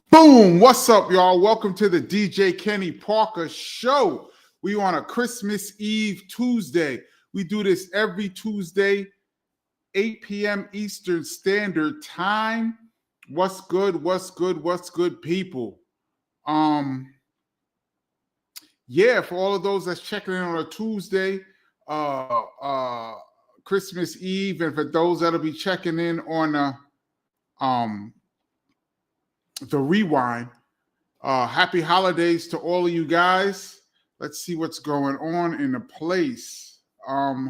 Boom! What's up, y'all? Welcome to the DJ Kenny Parker Show. We on a Christmas Eve Tuesday. We do this every Tuesday, 8 p.m. Eastern Standard Time. What's good? What's good? What's good, people? Yeah, for all of those that's checking in on a Tuesday, Christmas Eve, and for those that'll be checking in on the rewind. Happy holidays to all of you guys. Let's see what's going on in the place. Raw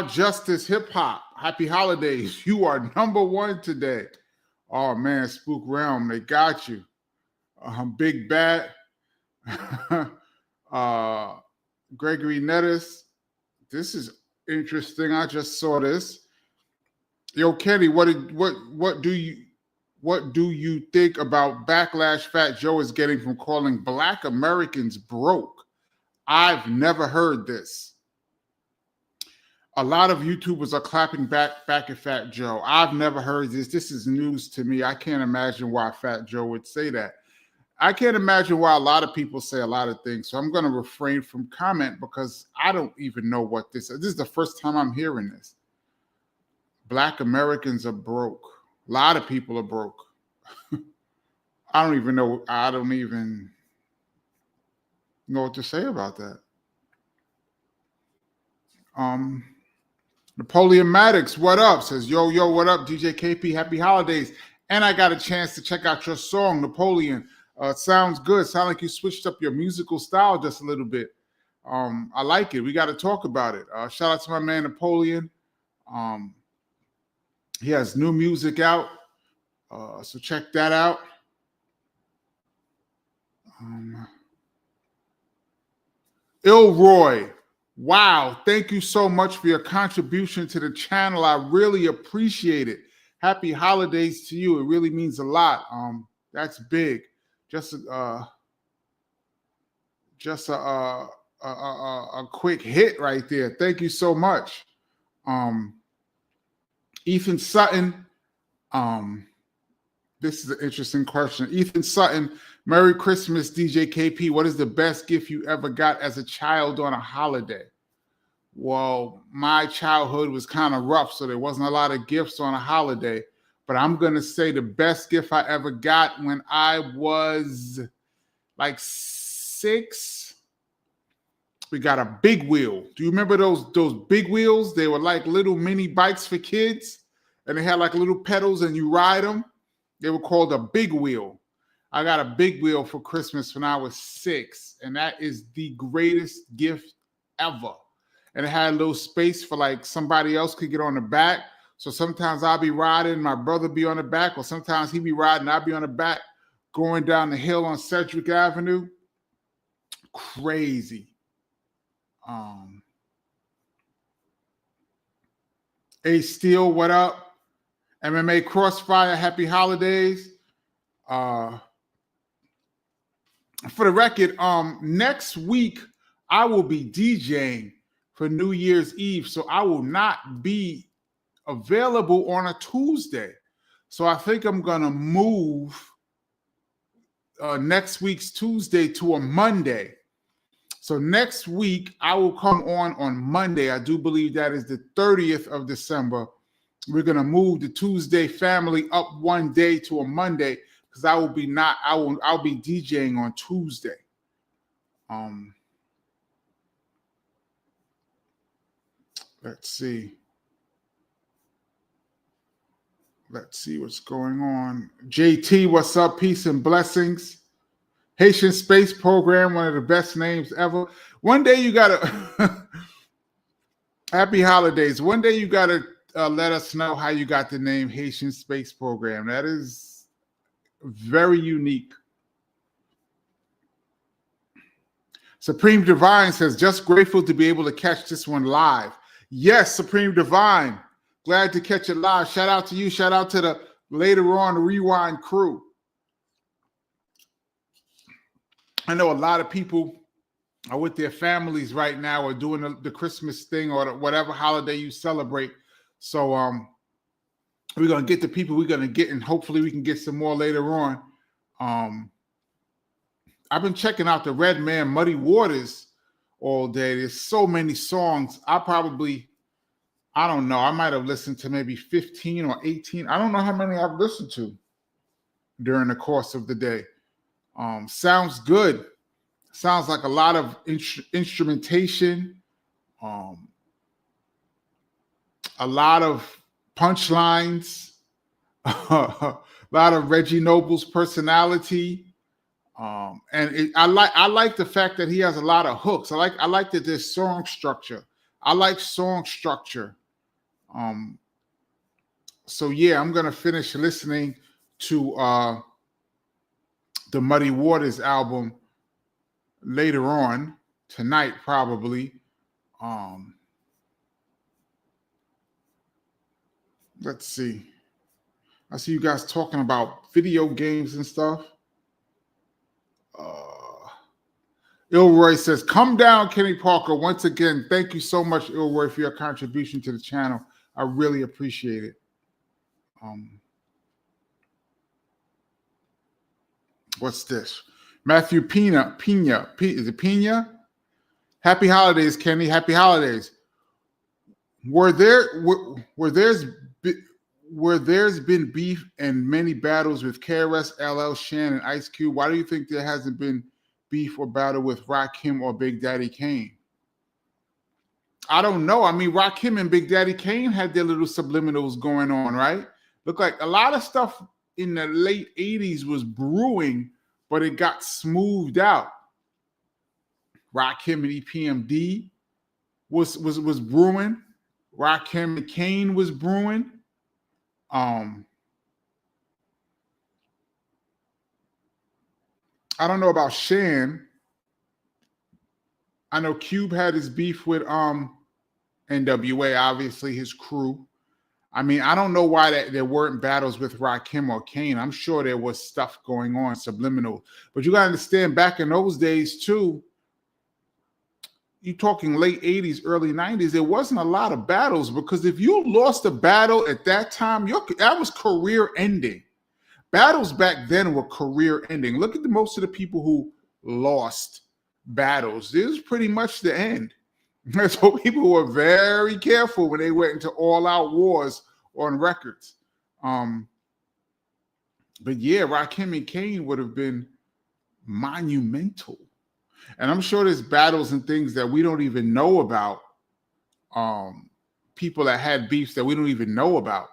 Justice Hip Hop. Happy holidays. You are number one today. Oh man, Spook Realm, they got you. Big Bat. Gregory Nettis. This is interesting. I just saw this. Yo, Kenny, what do you think about backlash Fat Joe is getting from calling Black Americans broke? I've never heard this. A lot of YouTubers are clapping back at Fat Joe. I've never heard this. This is news to me. I can't imagine why Fat Joe would say that. I can't imagine why a lot of people say a lot of things. So I'm going to refrain from comment because I don't even know what this is. This is the first time I'm hearing this. Black Americans are broke. A lot of people are broke. I don't even know what to say about that. Napoleon Maddox, what up? Says, yo, what up, DJ KP? Happy holidays. And I got a chance to check out your song, Napoleon. Sounds good. Sound like you switched up your musical style just a little bit. I like it. We got to talk about it. Shout out to my man, Napoleon. He has new music out. So check that out. Ilroy. Wow, thank you so much for your contribution to the channel. I really appreciate it. Happy holidays to you. It really means a lot. That's big. Just a quick hit right there. Thank you so much. Ethan Sutton. This is an interesting question. Ethan Sutton, Merry Christmas, DJ KP. What is the best gift you ever got as a child on a holiday? Well, my childhood was kind of rough, so there wasn't a lot of gifts on a holiday. But I'm going to say the best gift I ever got when I was like 6, we got a big wheel. Do you remember those big wheels? They were like little mini bikes for kids, and they had like little pedals, and you ride them. They were called a big wheel. I got a big wheel for Christmas when I was 6, and that is the greatest gift ever. And it had a little space for like somebody else could get on the back. So sometimes I'll be riding, my brother be on the back, or sometimes he be riding, I'll be on the back, going down the hill on Sedgwick Avenue. Crazy. A Steel, what up? MMA Crossfire, happy holidays. For the record, next week I will be DJing for New Year's Eve, so I will not be available on a Tuesday. So I think I'm gonna move next week's Tuesday to a Monday. So next week I will come on Monday. I do believe that is the 30th of December. We're gonna move the Tuesday family up one day to a Monday because I'll be DJing on Tuesday. Let's see what's going on. JT, what's up? Peace and blessings. Haitian Space Program, one of the best names ever. One day you gotta happy holidays. One day you gotta let us know how you got the name Haitian Space Program. That is very unique. Supreme Divine says, just grateful to be able to catch this one live. Yes, Supreme Divine. Glad to catch it live. Shout out to you. Shout out to the later on Rewind crew. I know a lot of people are with their families right now or doing the Christmas thing or whatever holiday you celebrate. So we're going to get the people we're going to get, and hopefully we can get some more later on. I've been checking out the Redman Muddy Waters all day. There's so many songs. I don't know. I might have listened to maybe 15 or 18. I don't know how many I've listened to during the course of the day. Sounds good. Sounds like a lot of instrumentation. A lot of punchlines. A lot of Reggie Noble's personality. I like the fact that he has a lot of hooks. I like that there's song structure. I like song structure. So yeah, I'm gonna finish listening to the Muddy Waters album later on tonight, probably. Let's see. I see you guys talking about video games and stuff. Ilroy says, "Come down, Kenny Parker." Once again, thank you so much, Ilroy, for your contribution to the channel. I really appreciate it. What's this? Matthew Pina. Is it Pina? Happy holidays, Kenny. Happy holidays. Where there's been beef and many battles with KRS, LL, Shan, and Ice Cube, why do you think there hasn't been beef or battle with Rakim or Big Daddy Kane? I don't know. I mean, Rakim and Big Daddy Kane had their little subliminals going on, right? Look like a lot of stuff in the late 80s was brewing, but it got smoothed out. Rakim and EPMD was brewing. Rakim and Kane was brewing. I don't know about Shan. I know Cube had his beef with NWA, obviously his crew. I mean, I don't know why there weren't battles with Rakim or Kane. I'm sure there was stuff going on, subliminal. But you got to understand, back in those days too, you're talking late 80s, early 90s, there wasn't a lot of battles, because if you lost a battle at that time, that was career ending. Battles back then were career ending. Look at most of the people who lost battles. This is pretty much the end. So people were very careful when they went into all-out wars on records. But yeah, Rakim and Kane would have been monumental. And I'm sure there's battles and things that we don't even know about. People that had beefs that we don't even know about.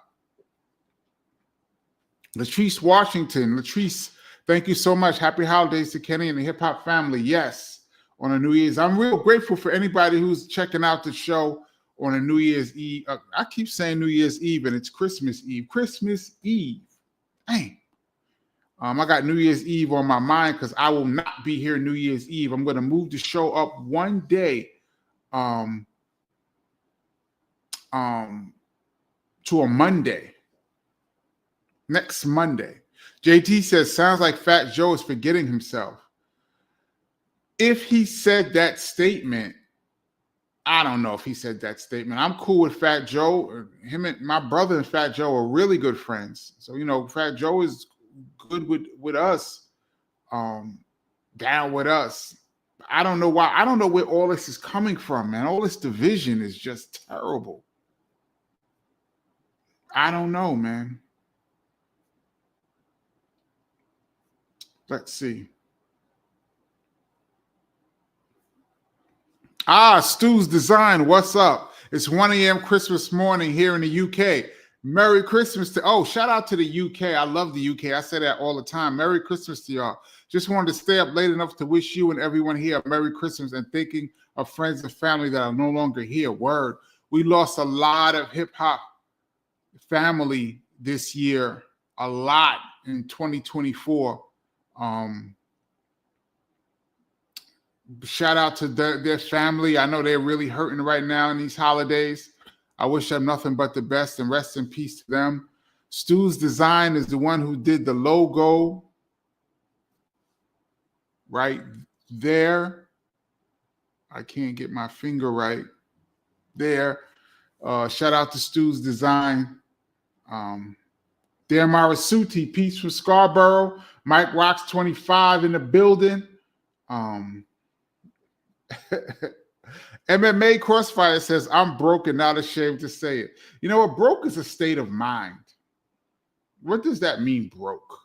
Latrice Washington. Latrice, thank you so much. Happy holidays to Kenny and the hip hop family. Yes, on a New Year's. I'm real grateful for anybody who's checking out the show on a New Year's Eve. I keep saying New Year's Eve, and it's Christmas Eve. Christmas Eve. Dang. I got New Year's Eve on my mind because I will not be here New Year's Eve. I'm going to move the show up one day to a Monday. Next Monday. JT says, sounds like Fat Joe is forgetting himself. If he said that statement, I don't know if he said that statement. I'm cool with Fat Joe. Him and my brother and Fat Joe are really good friends. So, you know, Fat Joe is good with us, down with us. I don't know why. I don't know where all this is coming from, man. All this division is just terrible. I don't know, man. Let's see. Stu's Design, what's up? It's 1 a.m. Christmas morning here in the UK. Merry Christmas to, shout out to the UK. I love the UK. I say that all the time. Merry Christmas to y'all. Just wanted to stay up late enough to wish you and everyone here a Merry Christmas and thinking of friends and family that are no longer here. Word. We lost a lot of hip-hop family this year. A lot in 2024. Shout out to their family. I know they're really hurting right now in these holidays. I wish them nothing but the best and rest in peace to them. Stu's Design is the one who did the logo right there. I can't get my finger right there. Shout out to Stu's Design. Dear Marasuti, peace from Scarborough. Mike Rocks 25 in the building. MMA Crossfire says, I'm broke and not ashamed to say it. You know what? Broke is a state of mind. What does that mean, broke?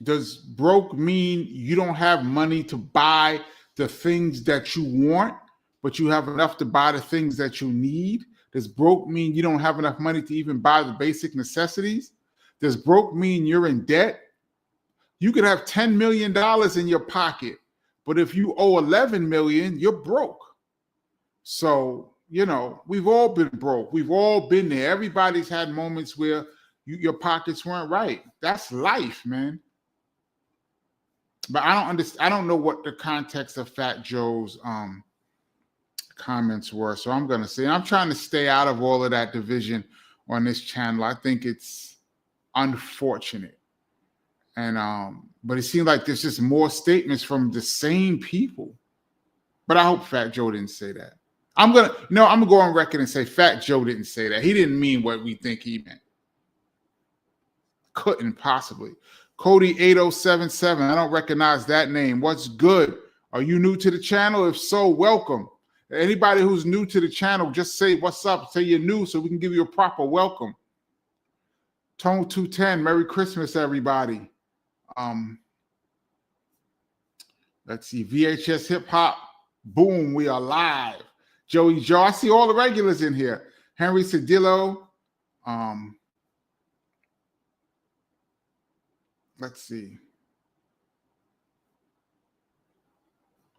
Does broke mean you don't have money to buy the things that you want, but you have enough to buy the things that you need? Does broke mean you don't have enough money to even buy the basic necessities? Does broke mean you're in debt? You could have $10 million in your pocket, but if you owe 11 million, you're broke. So, you know, we've all been broke. We've all been there. Everybody's had moments where your pockets weren't right. That's life, man. But I don't know what the context of Fat Joe's comments were. So I'm going to say, I'm trying to stay out of all of that division on this channel. I think it's unfortunate. And but it seems like there's just more statements from the same people. But I hope Fat Joe didn't say that. I'm gonna go on record and say Fat Joe didn't say that. He didn't mean what we think he meant. Couldn't possibly. Cody 8077. I don't recognize that name. What's good? Are you new to the channel? If so, welcome. Anybody who's new to the channel, just say what's up. Say you're new so we can give you a proper welcome. Tone 210. Merry Christmas, everybody. Let's see. VHS Hip Hop. Boom. We are live. Joey Joe. I see all the regulars in here. Henry Cedillo. Let's see.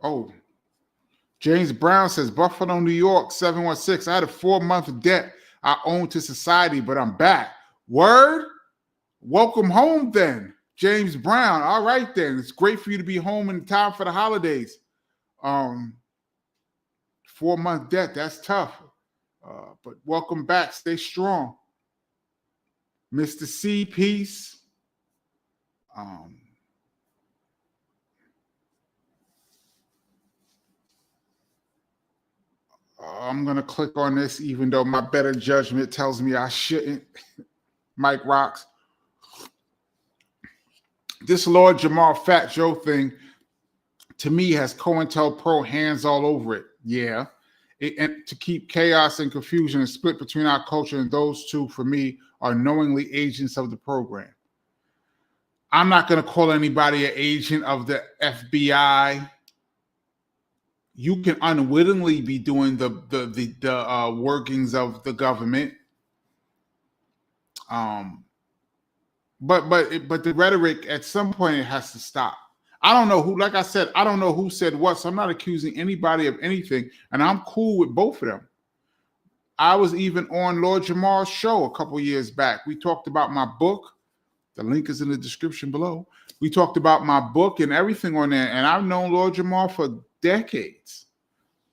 Oh, James Brown says, Buffalo, New York, 716. I had a 4-month debt I own to society, but I'm back. Word? Welcome home then, James Brown. All right then. It's great for you to be home in time for the holidays. 4-month debt, that's tough. But welcome back. Stay strong. Mr. C, peace. I'm going to click on this, even though my better judgment tells me I shouldn't. Mike Rocks. This Lord Jamar Fat Joe thing, to me, has COINTELPRO hands all over it. Yeah. And to keep chaos and confusion and split between our culture, and those two, for me, are knowingly agents of the program. I'm not going to call anybody an agent of the FBI. You can unwittingly be doing the workings of the government. But the rhetoric, at some point, it has to stop. I don't know who, like I said, I don't know who said what, so I'm not accusing anybody of anything, and I'm cool with both of them. I was even on Lord Jamar's show a couple years back. We talked about my book. The link is in the description below. We talked about my book and everything on there, and I've known Lord Jamar for decades.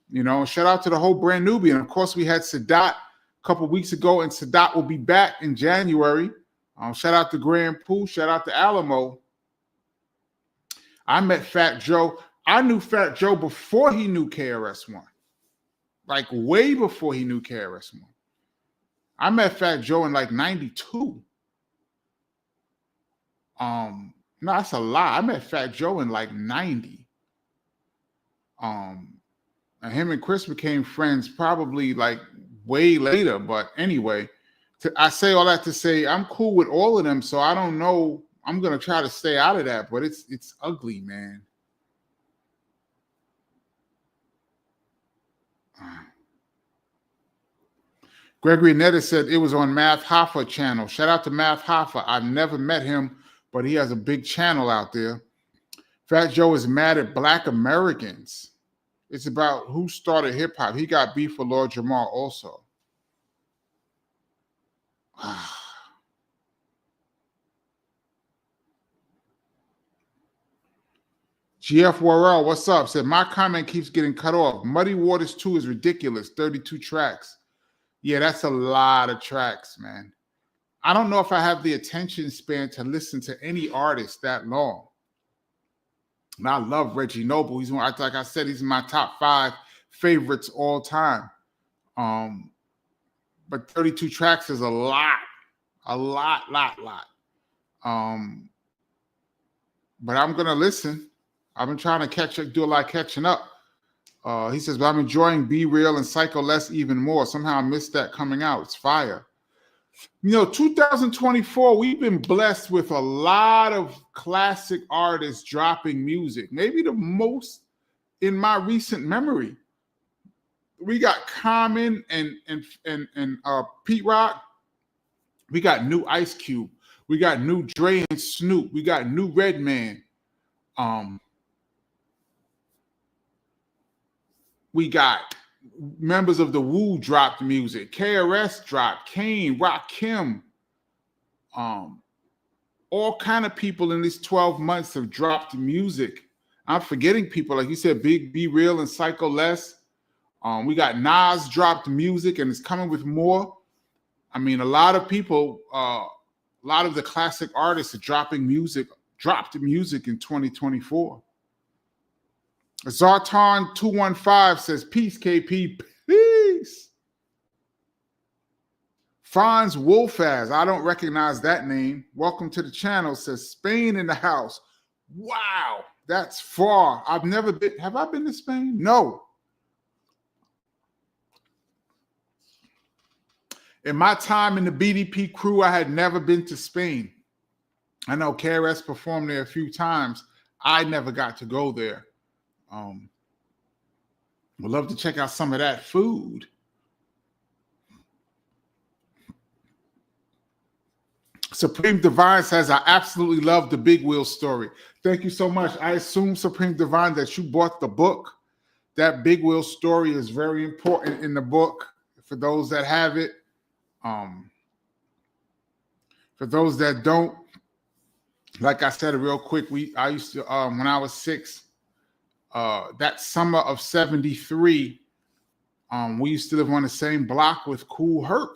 You know, shout out to the whole brand newbie. And of course, we had Sadat a couple weeks ago, and Sadat will be back in January. Shout out to Grand Pooh. Shout out to Alamo. I met Fat Joe. I knew Fat Joe before he knew KRS-One. Like way before he knew KRS-One. I met Fat Joe in like 92. No, that's a lie. I met Fat Joe in like 90. And him and Chris became friends probably like way later. But anyway, I say all that to say I'm cool with all of them. So I don't know. I'm going to try to stay out of that, but it's ugly, man. Gregory Netta said it was on Math Hoffa channel. Shout out to Math Hoffa. I've never met him, but he has a big channel out there. Fat Joe is mad at Black Americans. It's about who started hip hop. He got beef with Lord Jamar also. GF Worrell, what's up? Said my comment keeps getting cut off. Muddy Waters 2 is ridiculous. 32 tracks. Yeah, that's a lot of tracks, man. I don't know if I have the attention span to listen to any artist that long. And I love Reggie Noble. He's one, like I said, he's in my top 5 favorites all time. but 32 tracks is a lot. But I'm gonna listen. I've been trying to do a lot of catching up. He says, but I'm enjoying Be Real and Psycho Less even more. Somehow I missed that coming out. It's fire. 2024, we've been blessed with a lot of classic artists dropping music. Maybe the most in my recent memory. We got Common and Pete Rock. We got new Ice Cube. We got new Dre and Snoop. We got new Redman. We got members of the Wu dropped music. KRS dropped. Kane, Rakim. All kind of people in these 12 months have dropped music. I'm forgetting people, like you said, Be Real and Psycho Less. We got Nas dropped music and it's coming with more. I mean, a lot of people, a lot of the classic artists are dropped music in 2024. Zartan215 says, peace, KP, peace. Franz Wolfaz, I don't recognize that name. Welcome to the channel, says Spain in the house. Wow, that's far. I've never been. Have I been to Spain? No. In my time in the BDP crew, I had never been to Spain. I know KRS performed there a few times. I never got to go there. Would love to check out some of that food. Supreme Divine says, I absolutely love the Big Wheel story. Thank you so much. I assume, Supreme Divine, that you bought the book. That Big Wheel story is very important in the book for those that have it. For those that don't, like I said real quick, I used to, when I was 6, that summer of 73, we used to live on the same block with Kool Herc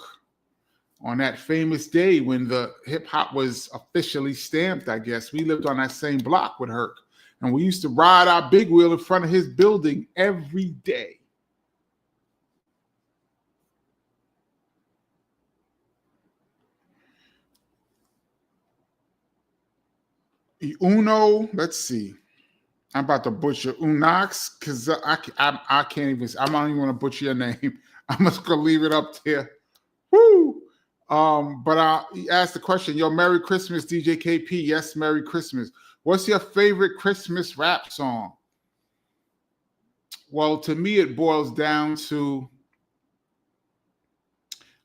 on that famous day when the hip hop was officially stamped, I guess. We lived on that same block with Herc, and we used to ride our big wheel in front of his building every day. Uno, let's see. I'm about to butcher Unox because I can't even. I don't even want to butcher your name. I'm just gonna leave it up there. Woo! But he asked the question, yo, Merry Christmas, DJ KP. Yes, Merry Christmas. What's your favorite Christmas rap song? Well, to me, it boils down to,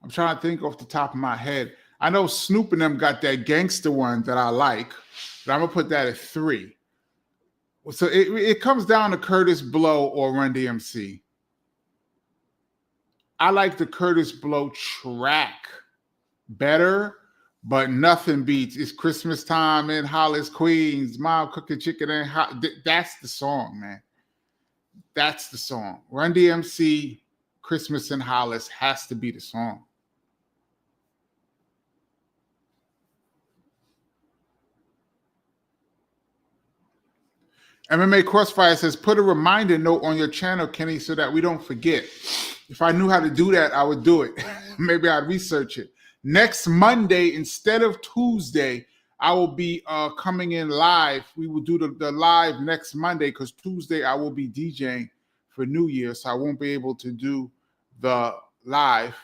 I'm trying to think off the top of my head. I know Snoop and them got that gangster one that I like, but I'm gonna put that at 3. So it comes down to Curtis Blow or Run DMC. I like the Curtis Blow track better, but nothing beats. It's Christmas time in Hollis, Queens. Mom cooking chicken and hot. That's the song, man. That's the song. Run DMC, Christmas in Hollis has to be the song. MMA Crossfire says, put a reminder note on your channel, Kenny, so that we don't forget. If I knew how to do that, I would do it. Maybe I'd research it. Next Monday, instead of Tuesday, I will be coming in live. We will do the live next Monday because Tuesday I will be DJing for New Year, so I won't be able to do the live.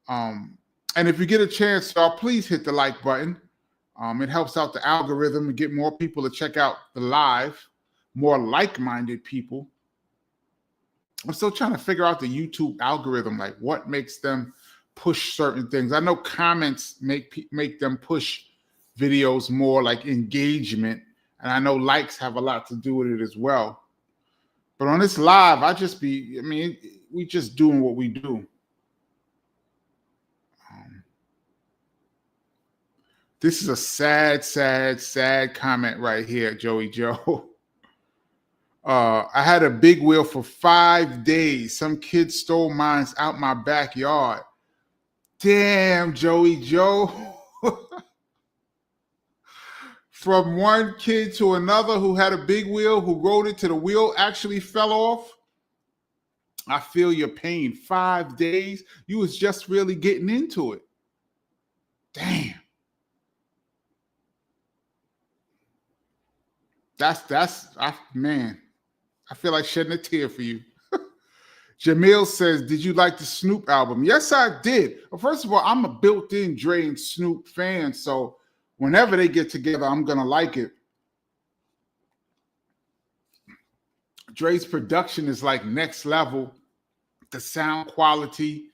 And if you get a chance, y'all, please hit the like button. It helps out the algorithm and get more people to check out the live. More like-minded people. I'm still trying to figure out the YouTube algorithm, like what makes them push certain things. I know comments make them push videos more, like engagement, and I know likes have a lot to do with it as well. But on this live, we just doing what we do. This is a sad comment right here, Joey Joe. I had a big wheel for 5 days. Some kid stole mine out my backyard. Damn, Joey Joe. From one kid to another who had a big wheel, who rode it till the wheel actually fell off. I feel your pain. 5 days. You was just really getting into it. Damn. Man, I feel like shedding a tear for you. Jamil says, did you like the Snoop album? Yes, I did. Well, first of all, I'm a built-in Dre and Snoop fan, so whenever they get together, I'm going to like it. Dre's production is like next level. The sound quality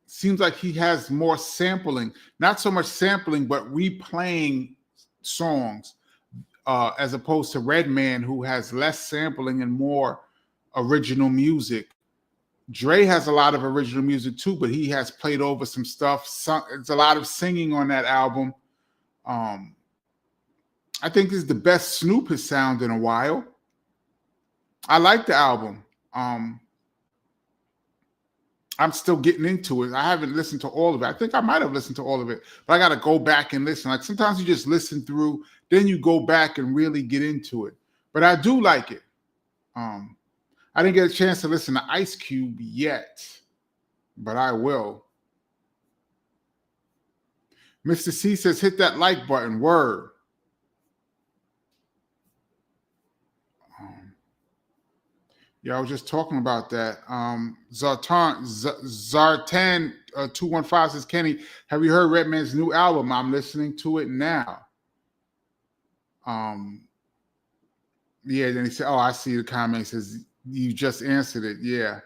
seems like he has more sampling. Not so much sampling, but replaying songs as opposed to Redman, who has less sampling and more original music. Dre has a lot of original music too, but he has played over some stuff. It's a lot of singing on that album. I think this is the best Snoop has sounded in a while. I like the album. I'm still getting into it. I haven't listened to all of it. I think I might have listened to all of it, but I got to go back and listen. Like sometimes you just listen through, then you go back and really get into it. But I do like it. I didn't get a chance to listen to Ice Cube yet, but I will. Mr. C says, hit that like button. Word. Yeah, I was just talking about that. Zartan 215 says, Kenny, have you heard Redman's new album? I'm listening to it now. Yeah, then he said, oh, I see the comment. He says, you just answered it. Yeah.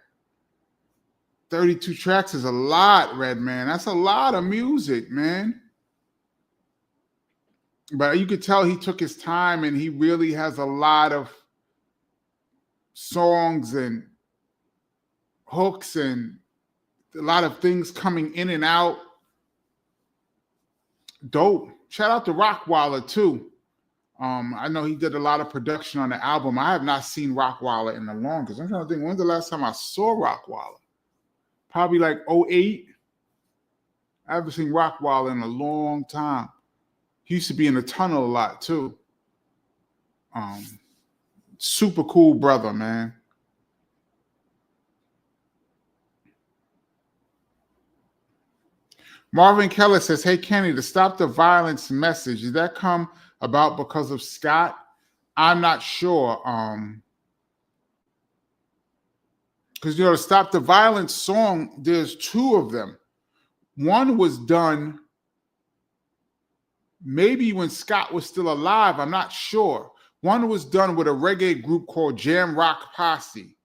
32 tracks is a lot, Redman. That's a lot of music, man. But you could tell he took his time and he really has a lot of songs and hooks and a lot of things coming in and out. Dope. Shout out to Rockwilder too. I know he did a lot of production on the album. I have not seen Rockwilder in the longest. I'm trying to think, when's the last time I saw Rockwilder? Probably like 2008. I haven't seen Rockwilder in a long time. He used to be in the tunnel a lot too. Super cool brother, man. Marvin Keller says, hey, Kenny, to stop the violence message, did that come about because of Scott? I'm not sure. Because, to Stop the Violence song, there's two of them. One was done maybe when Scott was still alive. I'm not sure. One was done with a reggae group called Jam Rock Posse.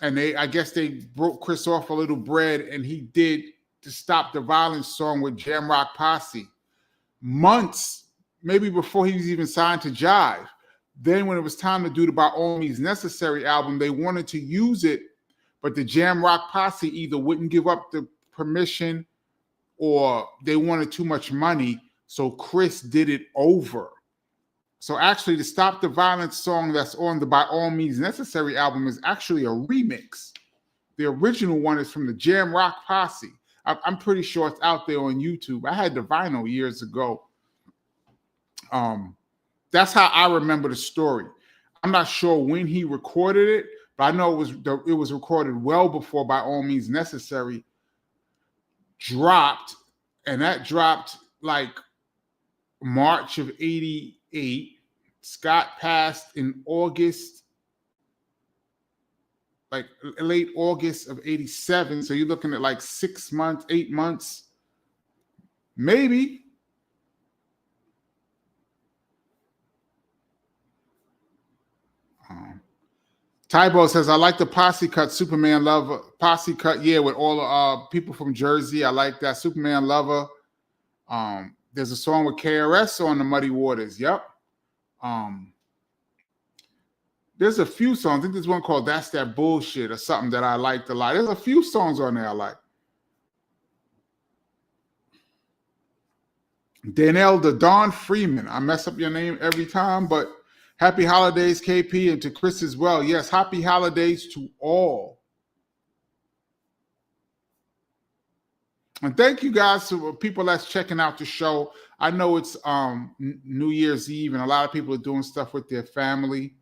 And I guess they broke Chris off a little bread, and he did to Stop the Violence song with Jam Rock Posse. Months, maybe before he was even signed to Jive. Then when it was time to do the By All Means Necessary album, they wanted to use it, but the Jam Rock Posse either wouldn't give up the permission or they wanted too much money, so Chris did it over. So actually, the Stop the Violence song that's on the By All Means Necessary album is actually a remix. The original one is from the Jam Rock Posse. I'm pretty sure it's out there on YouTube. I had the vinyl years ago. That's how I remember the story. I'm not sure when he recorded it, but I know it was recorded well before By All Means Necessary dropped, and that dropped like March of 88. Scott passed in August, like late August of 87. So you're looking at like 6 months, 8 months, maybe. Tybo says, I like the posse cut, Superman Lover. Posse cut, yeah, with all the people from Jersey. I like that. Superman Lover. There's a song with KRS on the Muddy Waters. Yep. There's a few songs. I think there's one called That's That Bullshit or something that I liked a lot. There's a few songs on there I like. Danelle the Don Freeman. I mess up your name every time, but happy holidays, KP, and to Chris as well. Yes, happy holidays to all. And thank you guys to people that's checking out the show. I know it's New Year's Eve, and a lot of people are doing stuff with their family.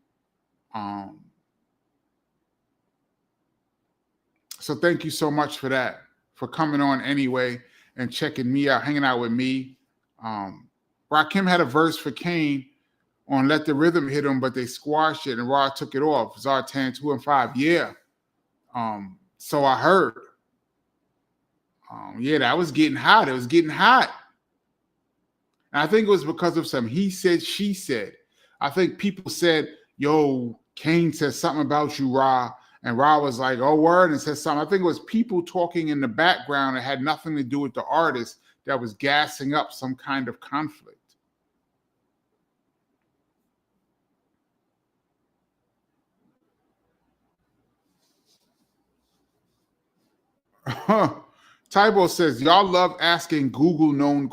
So thank you so much for that, for coming on anyway and checking me out, hanging out with me. Rakim had a verse for Kane on Let the Rhythm Hit Him, but they squashed it and Raw took it off. Zartan 2 and 5. Yeah. So I heard. Yeah, that was getting hot. It was getting hot. And I think it was because of some he said, she said. I think people said, yo, Kane said something about you, Ra. And Ra was like, oh, word, and said something. I think it was people talking in the background that had nothing to do with the artist that was gassing up some kind of conflict. Tybo says, y'all love asking Google known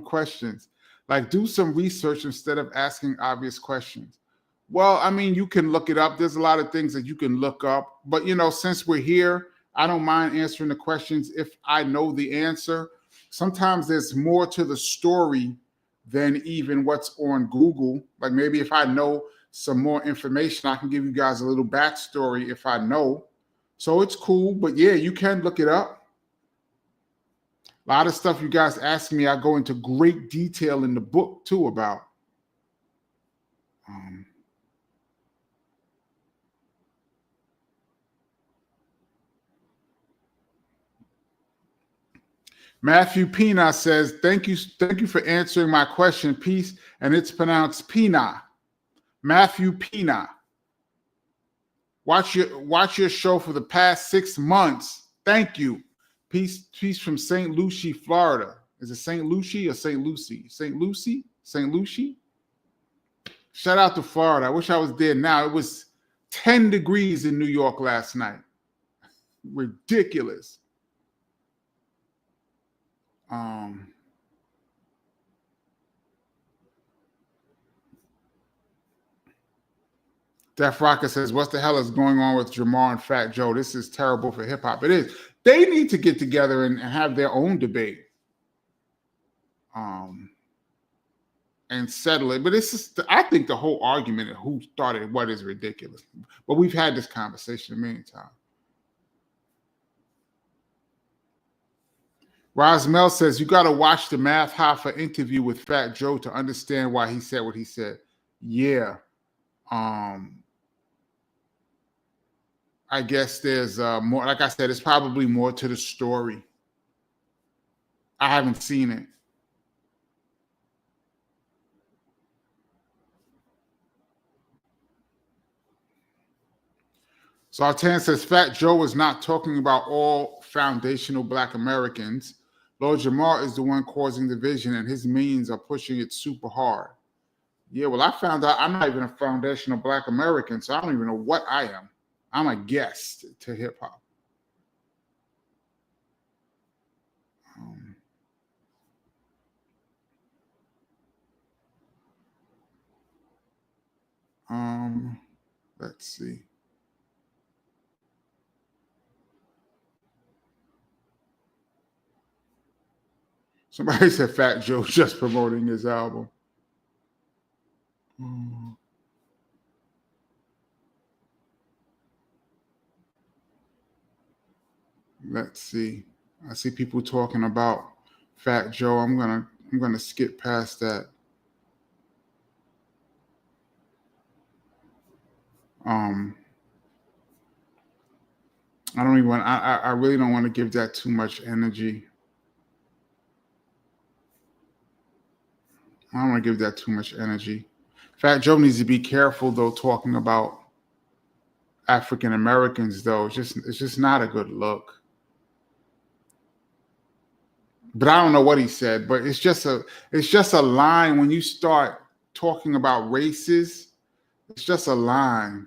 questions. Like, do some research instead of asking obvious questions. Well, I mean, you can look it up. There's a lot of things that you can look up. But, you know, since we're here, I don't mind answering the questions if I know the answer. Sometimes there's more to the story than even what's on Google. Like maybe if I know some more information, I can give you guys a little backstory if I know. So it's cool. But yeah, you can look it up. A lot of stuff you guys ask me, I go into great detail in the book too about. Matthew Pina says, thank you for answering my question. Peace, and it's pronounced Pina. Matthew Pina. Watch your show for the past 6 months. Thank you. Peace from St. Lucie, Florida. Is it St. Lucie or St. Lucie? St. Lucie? St. Lucie? Shout out to Florida. I wish I was there now. It was 10 degrees in New York last night. Ridiculous. Def Rocker says, what the hell is going on with Jamar and Fat Joe? This is terrible for hip hop. It is. They need to get together and have their own debate. And settle it. But it's just, I think the whole argument of who started what is ridiculous. But we've had this conversation a million times. Rosmel says, you got to watch the Math Hoffa interview with Fat Joe to understand why he said what he said. Yeah. I guess there's more. Like I said, it's probably more to the story. I haven't seen it. Zartan says, Fat Joe is not talking about all foundational Black Americans. Lord Jamar is the one causing division, and his minions are pushing it super hard. Yeah, well, I found out I'm not even a foundational Black American, so I don't even know what I am. I'm a guest to hip hop. Let's see. Somebody said Fat Joe just promoting his album. Let's see. I see people talking about Fat Joe. I'm gonna skip past that. I don't even want. I really don't want to give that too much energy. I don't want to give that too much energy. Fat Joe needs to be careful though, talking about African Americans though. It's just not a good look. But I don't know what he said. But it's just a line when you start talking about races. It's just a line.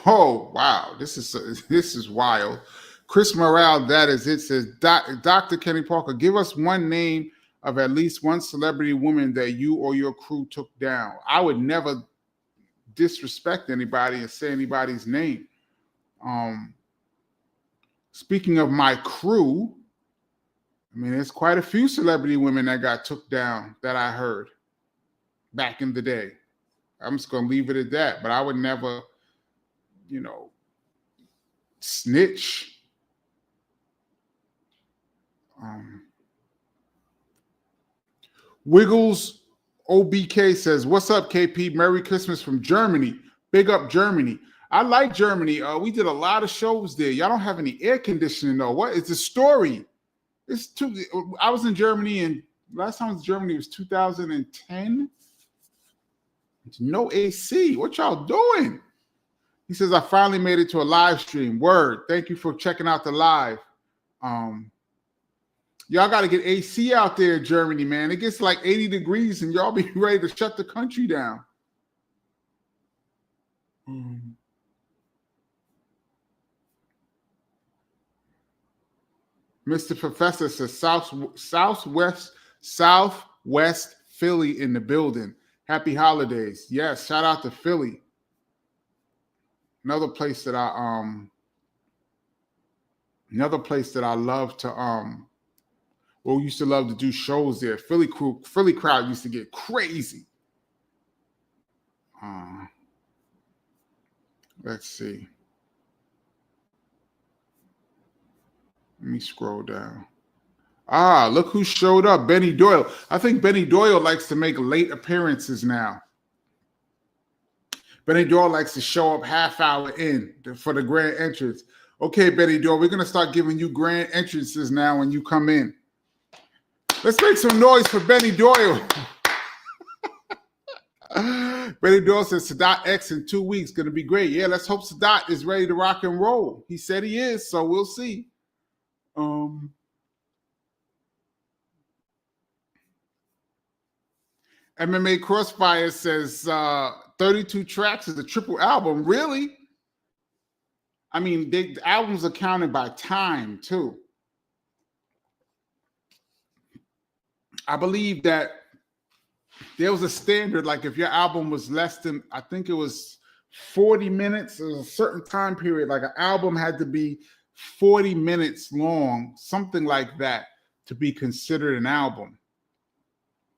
Oh wow, this is wild. Chris Morale, that is it. Says Dr. Kenny Parker, give us one name of at least one celebrity woman that you or your crew took down. I would never disrespect anybody and say anybody's name. Speaking of my crew, I mean, there's quite a few celebrity women that got took down that I heard back in the day. I'm just going to leave it at that. But I would never, snitch. Wiggles OBK says, "What's up, KP? Merry Christmas from Germany. Big up Germany. I like Germany. We did a lot of shows there. Y'all don't have any air conditioning though. What is the story? I was in Germany, and last time I was in Germany was 2010. No AC. What y'all doing?" He says, "I finally made it to a live stream. Word. Thank you for checking out the live. Y'all got to get AC out there in Germany, man. It gets like 80 degrees, and y'all be ready to shut the country down." Mr. Professor says, Southwest Philly in the building. Happy holidays. Yes, shout out to Philly. Another place that I love to we used to love to do shows there. Philly crowd used to get crazy. Let's see. Let me scroll down. Look who showed up. Benny Doyle. I think Benny Doyle likes to make late appearances now. Benny Doyle likes to show up half hour in for the grand entrance. Okay, Benny Doyle, we're going to start giving you grand entrances now when you come in. Let's make some noise for Benny Doyle. Benny Doyle says, Sadat X in 2 weeks, going to be great. Yeah, let's hope Sadat is ready to rock and roll. He said he is, so we'll see. MMA Crossfire says 32 tracks is a triple album. Really? I mean, the albums are counted by time, too. I believe that there was a standard, like if your album was less than, I think it was 40 minutes, or a certain time period, like an album had to be 40 minutes long, something like that, to be considered an album.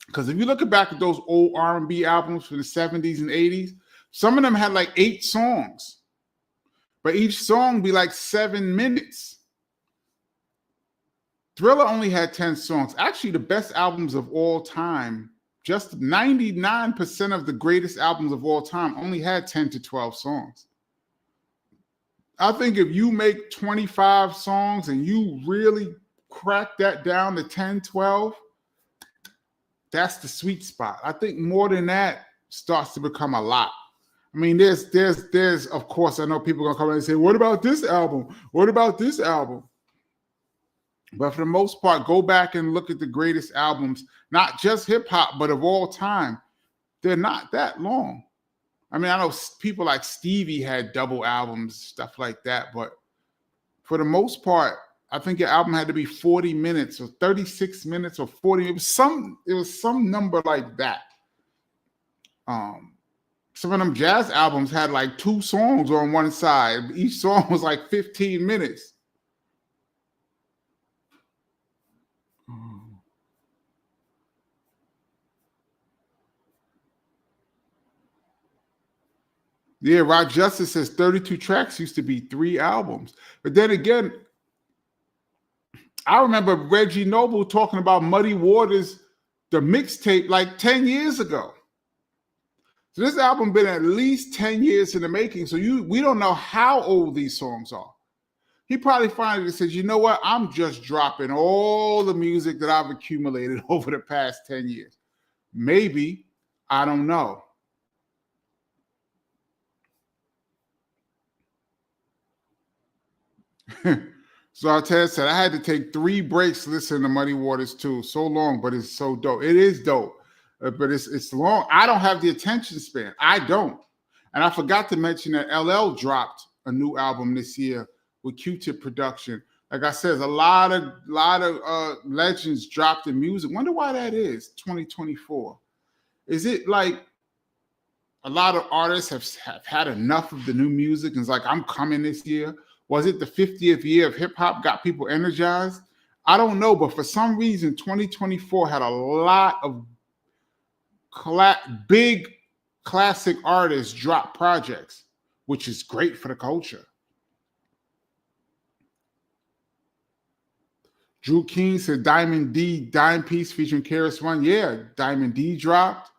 Because if you look back at those old R&B albums from the 70s and 80s, some of them had like 8 songs, but each song be like 7 minutes. Thriller only had 10 songs. Actually, the best albums of all time, just 99% of the greatest albums of all time only had 10 to 12 songs. I think if you make 25 songs and you really crack that down to 10, 12, that's the sweet spot. I think more than that starts to become a lot. I mean, there's of course, I know people are gonna come in and say, what about this album? What about this album? But for the most part, go back and look at the greatest albums, not just hip hop, but of all time. They're not that long. I mean, I know people like Stevie had double albums, stuff like that. But for the most part, I think your album had to be 40 minutes or 36 minutes or 40. It was some number like that. Some of them jazz albums had like 2 songs on one side. Each song was like 15 minutes. Yeah, Rod Justice says 32 tracks used to be 3 albums. But then again, I remember Reggie Noble talking about Muddy Waters, the mixtape, like 10 years ago. So this album been at least 10 years in the making. So we don't know how old these songs are. He probably finally says, you know what? I'm just dropping all the music that I've accumulated over the past 10 years. Maybe. I don't know. So Artez said, I had to take 3 breaks to listen to Muddy Waters too. So long, but it's so dope. It is dope, but it's long. I don't have the attention span. I don't. And I forgot to mention that LL dropped a new album this year with Q-Tip production. Like I said, a lot of legends dropped in music. Wonder why that is, 2024. Is it like a lot of artists have had enough of the new music and it's like, I'm coming this year? Was it the 50th year of hip hop got people energized? I don't know, but for some reason, 2024 had a lot of big classic artists drop projects, which is great for the culture. Drew King said Diamond D, Dime Piece featuring KRS-One. Yeah, Diamond D dropped.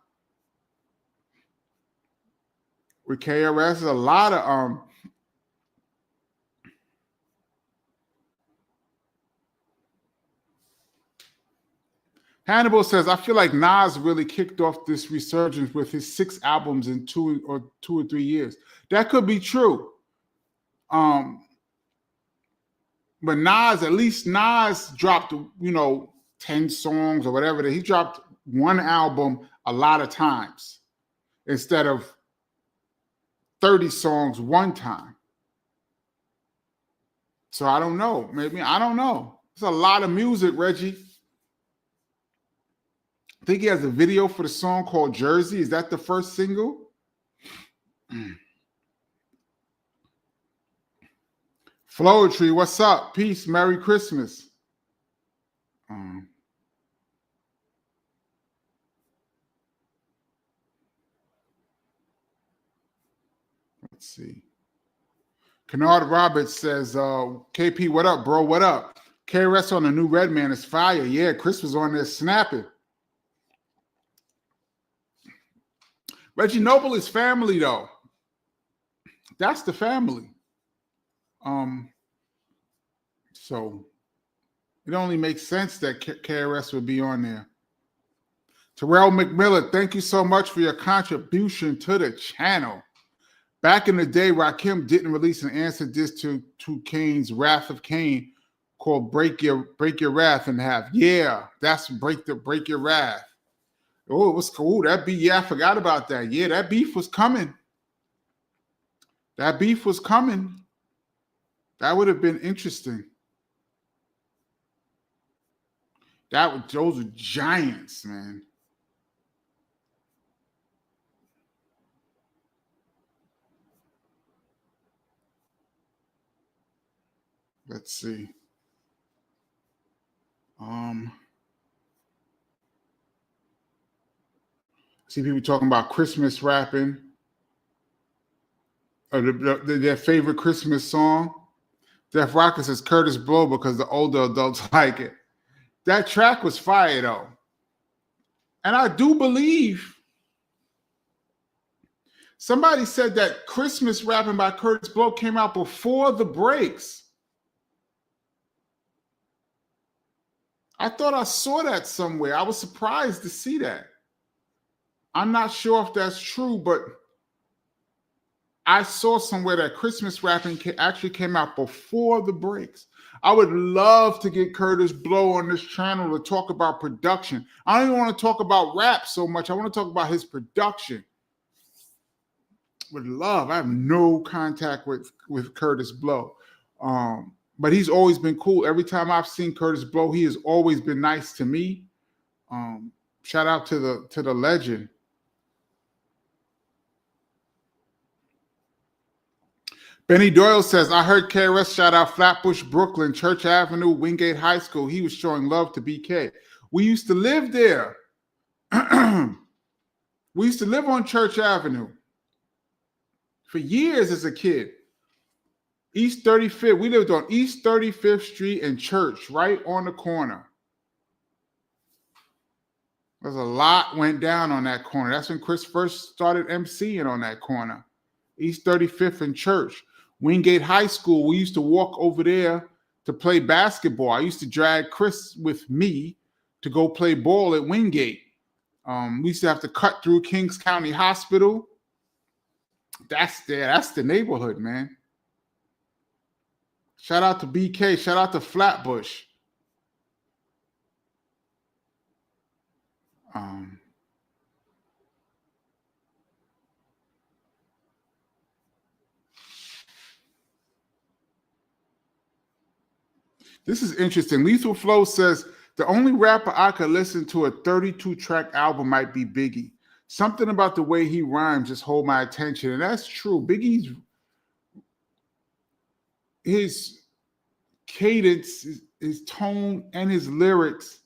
With KRS, a lot of Hannibal says, I feel like Nas really kicked off this resurgence with his 6 albums in 2 or 3 years. That could be true. But Nas, at least Nas dropped, 10 songs or whatever. He dropped one album a lot of times instead of 30 songs one time. So I don't know. Maybe, I don't know. It's a lot of music, Reggie. I think he has a video for the song called Jersey. Is that the first single? Flowetry, what's up? Peace, Merry Christmas. Let's see. Kennard Roberts says, KP, what up, bro? What up? KRS on the new Redman is fire. Yeah, Chris was on there snapping. Reggie Noble is family, though. That's the family. So it only makes sense that KRS would be on there. Terrell McMillan, thank you so much for your contribution to the channel. Back in the day, Rakim didn't release an answer disc to Kane's Wrath of Kane called Break Your Wrath in Half. Yeah, that's Break Your Wrath. Oh, it was cool. That beef, yeah, I forgot about that. Yeah, that beef was coming. That beef was coming. That would have been interesting. Those are giants, man. Let's see. See people talking about Christmas rapping. Or their favorite Christmas song. Def Rocker says Curtis Blow because the older adults like it. That track was fire, though. And I do believe somebody said that Christmas rapping by Curtis Blow came out before the breaks. I thought I saw that somewhere. I was surprised to see that. I'm not sure if that's true, but I saw somewhere that Christmas rapping actually came out before the breaks. I would love to get Curtis Blow on this channel to talk about production. I don't even want to talk about rap so much. I want to talk about his production. Would love. I have no contact with Curtis Blow. But he's always been cool. Every time I've seen Curtis Blow, he has always been nice to me. Shout out to the legend. Benny Doyle says, I heard KRS shout out Flatbush, Brooklyn, Church Avenue, Wingate High School. He was showing love to BK. We used to live there. We used to live on Church Avenue for years as a kid. East 35th. We lived on East 35th Street and Church, right on the corner. There's a lot went down on that corner. That's when Chris first started emceeing on that corner. East 35th and Church. Wingate High School, we used to walk over there to play basketball. I used to drag Chris with me to go play ball at Wingate. We used to have to cut through Kings County Hospital. That's the neighborhood, man. Shout out to BK. Shout out to Flatbush. This is interesting. Lethal Flow says, the only rapper I could listen to a 32-track album might be Biggie. Something about the way he rhymes just hold my attention. And that's true. Biggie's his cadence his tone and his lyrics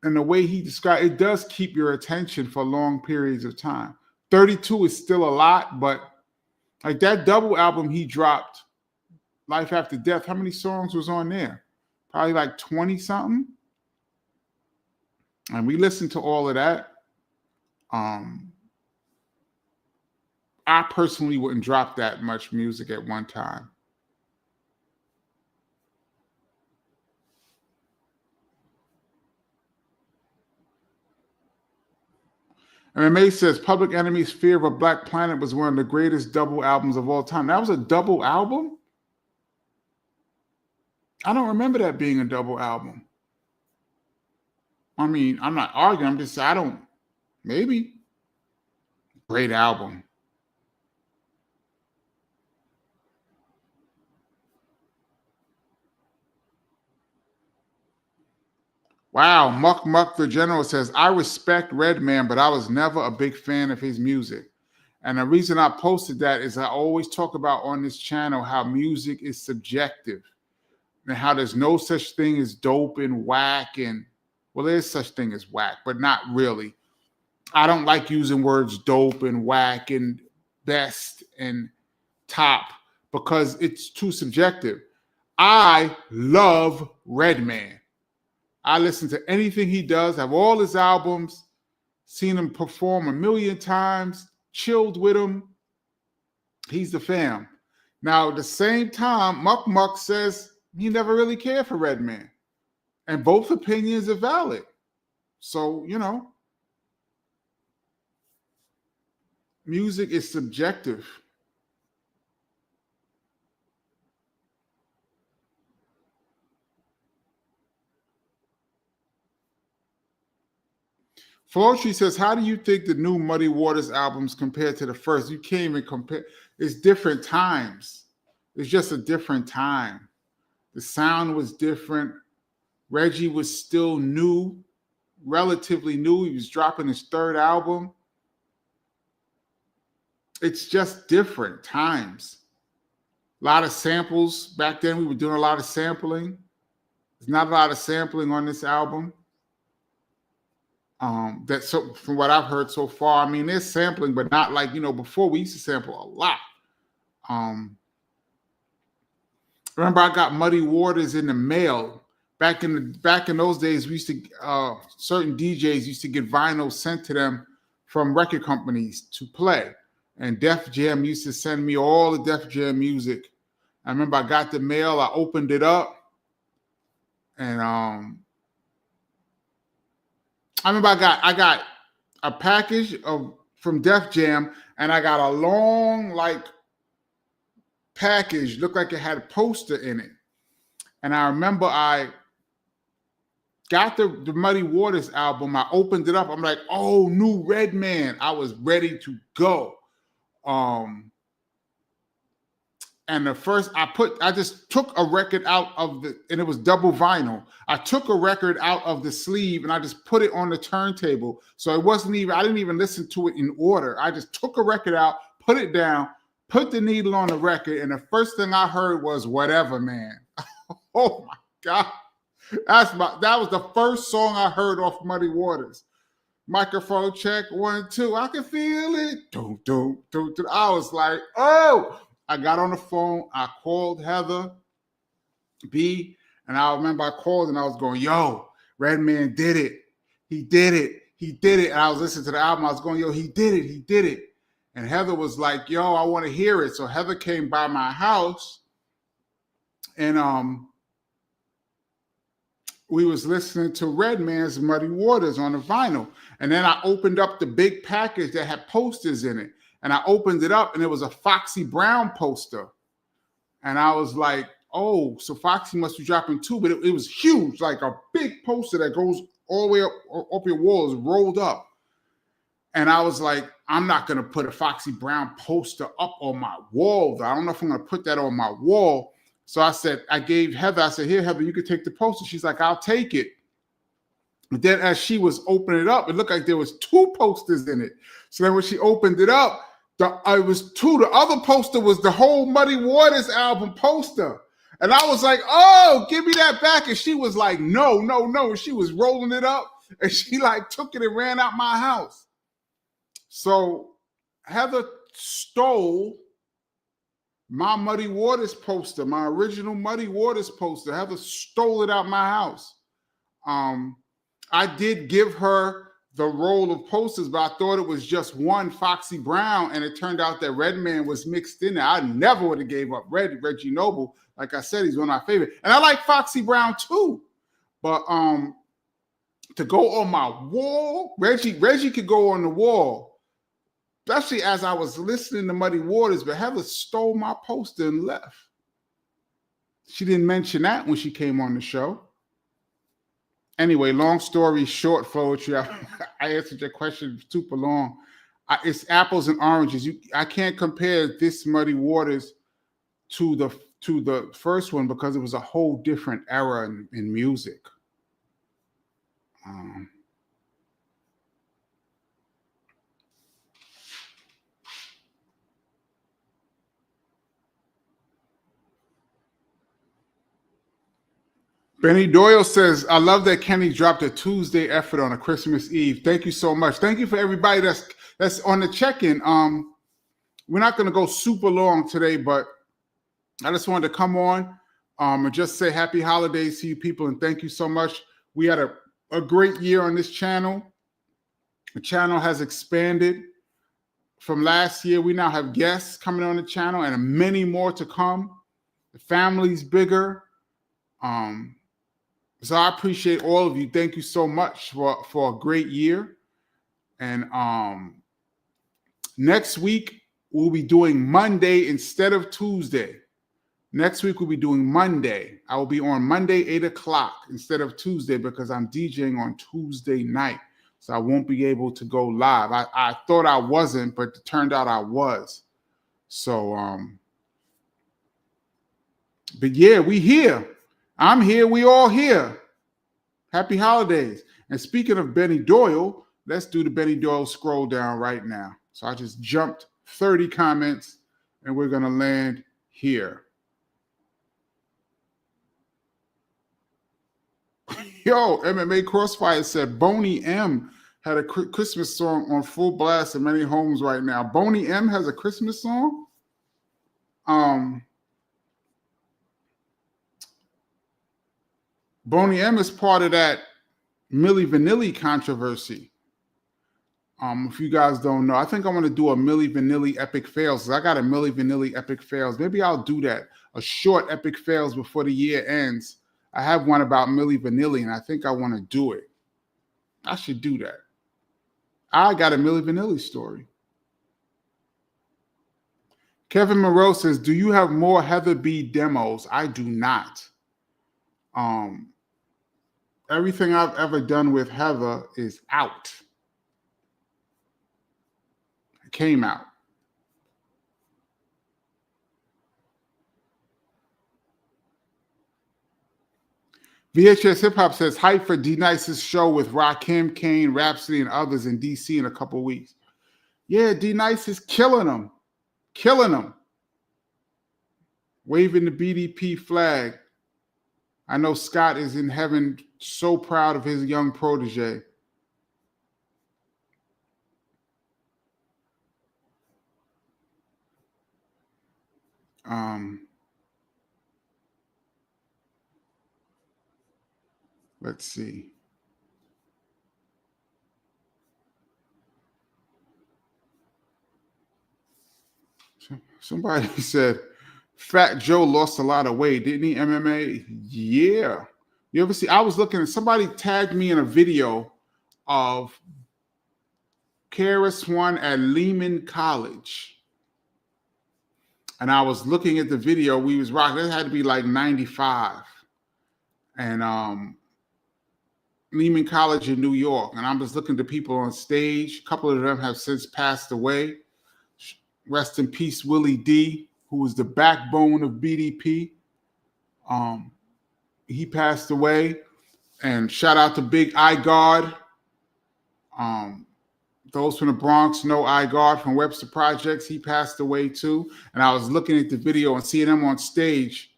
and the way he described it does keep your attention for long periods of time. 32 is still a lot, but like that double album he dropped, Life After Death, how many songs was on there? Probably like 20 something. And we listened to all of that. I personally wouldn't drop that much music at one time. MMA says Public Enemy's Fear of a Black Planet was one of the greatest double albums of all time. That was a double album? I don't remember that being a double album. I mean, I'm not arguing. I'm just saying, I don't, maybe. Great album. Wow, Muck the General says, I respect Redman, but I was never a big fan of his music. And the reason I posted that is I always talk about on this channel how music is subjective and how there's no such thing as dope and whack. And, well, there's such thing as whack, but not really. I don't like using words dope and whack and best and top because it's too subjective. I love Redman. I listen to anything he does, have all his albums, seen him perform a million times, chilled with him. He's the fam. Now, at the same time, Muck says he never really cared for Redman. And both opinions are valid. So, you know, music is subjective. Floetry says, how do you think the new Muddy Waters albums compare to the first? You can't even compare. It's different times. It's just a different time. The sound was different. Reggie was still new, relatively new. He was dropping his third album. It's just different times. A lot of samples. Back then, we were doing a lot of sampling. There's not a lot of sampling on this album. So from what I've heard so far, I mean, there's sampling, but not like, you know, before we used to sample a lot. Remember, I got Muddy Waters in the mail. Back in those days, we used to certain DJs used to get vinyl sent to them from record companies to play. And Def Jam used to send me all the Def Jam music. I remember I got the mail, I opened it up, and I remember I got a package from Def Jam, and I got a long package, looked like it had a poster in it. And I remember I got the Muddy Waters album. I opened it up. I'm like, oh, new Redman. I was ready to go. And the first I just took a record out of and it was double vinyl. I took a record out of the sleeve and I just put it on the turntable. So I didn't even listen to it in order. I just took a record out, put it down, put the needle on the record. And the first thing I heard was Whatever Man. Oh my God. That was the first song I heard off Muddy Waters. Microphone check, 1, 2. I can feel it. I was like, oh. I got on the phone. I called Heather B, and I remember I called and I was going, yo, Redman did it. He did it. He did it. And I was listening to the album. I was going, yo, he did it. He did it. And Heather was like, yo, I want to hear it. So Heather came by my house, and we was listening to Redman's Muddy Waters on the vinyl. And then I opened up the big package that had posters in it. And I opened it up, and it was a Foxy Brown poster. And I was like, oh, so Foxy must be dropping too. But it was huge, like a big poster that goes all the way up your walls, rolled up. And I was like, I'm not going to put a Foxy Brown poster up on my wall, though. I don't know if I'm going to put that on my wall. So I gave Heather, I said, here, Heather, you can take the poster. She's like, I'll take it. But then as she was opening it up, it looked like there was 2 posters in it. So then when she opened it up, it was 2. The other poster was the whole Muddy Waters album poster. And I was like, oh, give me that back. And she was like, no, no, no. And she was rolling it up and she like took it and ran out my house. So Heather stole my Muddy Waters poster, my original Muddy Waters poster. Heather stole it out my house. I did give her the roll of posters, but I thought it was just one Foxy Brown, and it turned out that Redman was mixed in there. I never would have gave up Reggie Noble. Like I said, he's one of my favorite. And I like Foxy Brown too. But to go on my wall, Reggie could go on the wall, especially as I was listening to Muddy Waters, but Heather stole my poster and left. She didn't mention that when she came on the show. Anyway, long story short, Poetry. I answered your question super long. It's apples and oranges. I can't compare this Muddy Waters to the first one because it was a whole different era in music. Benny Doyle says, I love that Kenny dropped a Tuesday effort on a Christmas Eve. Thank you so much. Thank you for everybody that's on the check-in. We're not going to go super long today, but I just wanted to come on and just say happy holidays to you people, and thank you so much. We had a great year on this channel. The channel has expanded from last year. We now have guests coming on the channel and many more to come. The family's bigger. So I appreciate all of you. Thank you so much for a great year. And next week, we'll be doing Monday instead of Tuesday. Next week, we'll be doing Monday. I will be on Monday, 8 o'clock instead of Tuesday because I'm DJing on Tuesday night. So I won't be able to go live. I thought I wasn't, but it turned out I was. So, but yeah, we here. I'm here. We all here. Happy holidays. And speaking of Benny Doyle, let's do the Benny Doyle scroll down right now. So I just jumped 30 comments and we're going to land here. Yo, MMA Crossfire said Boney M had a Christmas song on full blast in many homes right now. Boney M has a Christmas song? Boney M is part of that Milli Vanilli controversy. If you guys don't know, I think I'm going to do a Milli Vanilli epic fails. I got a Milli Vanilli epic fails. Maybe I'll do that. A short epic fails before the year ends. I have one about Milli Vanilli, and I think I want to do it. I should do that. I got a Milli Vanilli story. Kevin Moreau says, do you have more Heather B demos? I do not. Everything I've ever done with Heather is out. It came out. VHS Hip Hop says, hype for D-Nice's show with Rakim, Kane, Rhapsody, and others in DC in a couple of weeks. Yeah, D-Nice is killing them. Killing them. Waving the BDP flag. I know Scott is in heaven, so proud of his young protege. Let's see. Somebody said, Fat Joe lost a lot of weight, didn't he, MMA? Yeah. You ever see, I was looking at, somebody tagged me in a video of KRS-One at Lehman College. And I was looking at the video, we was rocking, it had to be like 95. And Lehman College in New York. And I'm just looking to people on stage. A couple of them have since passed away. Rest in peace, Willie D, who was the backbone of BDP. He passed away. And shout out to Big iGuard. Those from the Bronx know iGuard from Webster Projects. He passed away too. And I was looking at the video and seeing him on stage.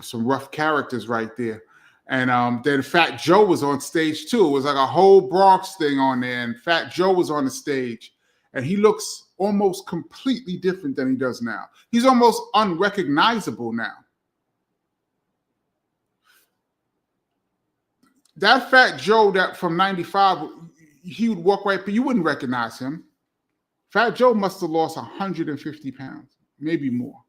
some rough characters right there. And then Fat Joe was on stage too. It was like a whole Bronx thing on there, and Fat Joe was on the stage, and he looks almost completely different than he does now. He's almost unrecognizable now. That Fat Joe that from 95, he would walk right, but you wouldn't recognize him. Fat Joe must have lost 150 pounds, maybe more.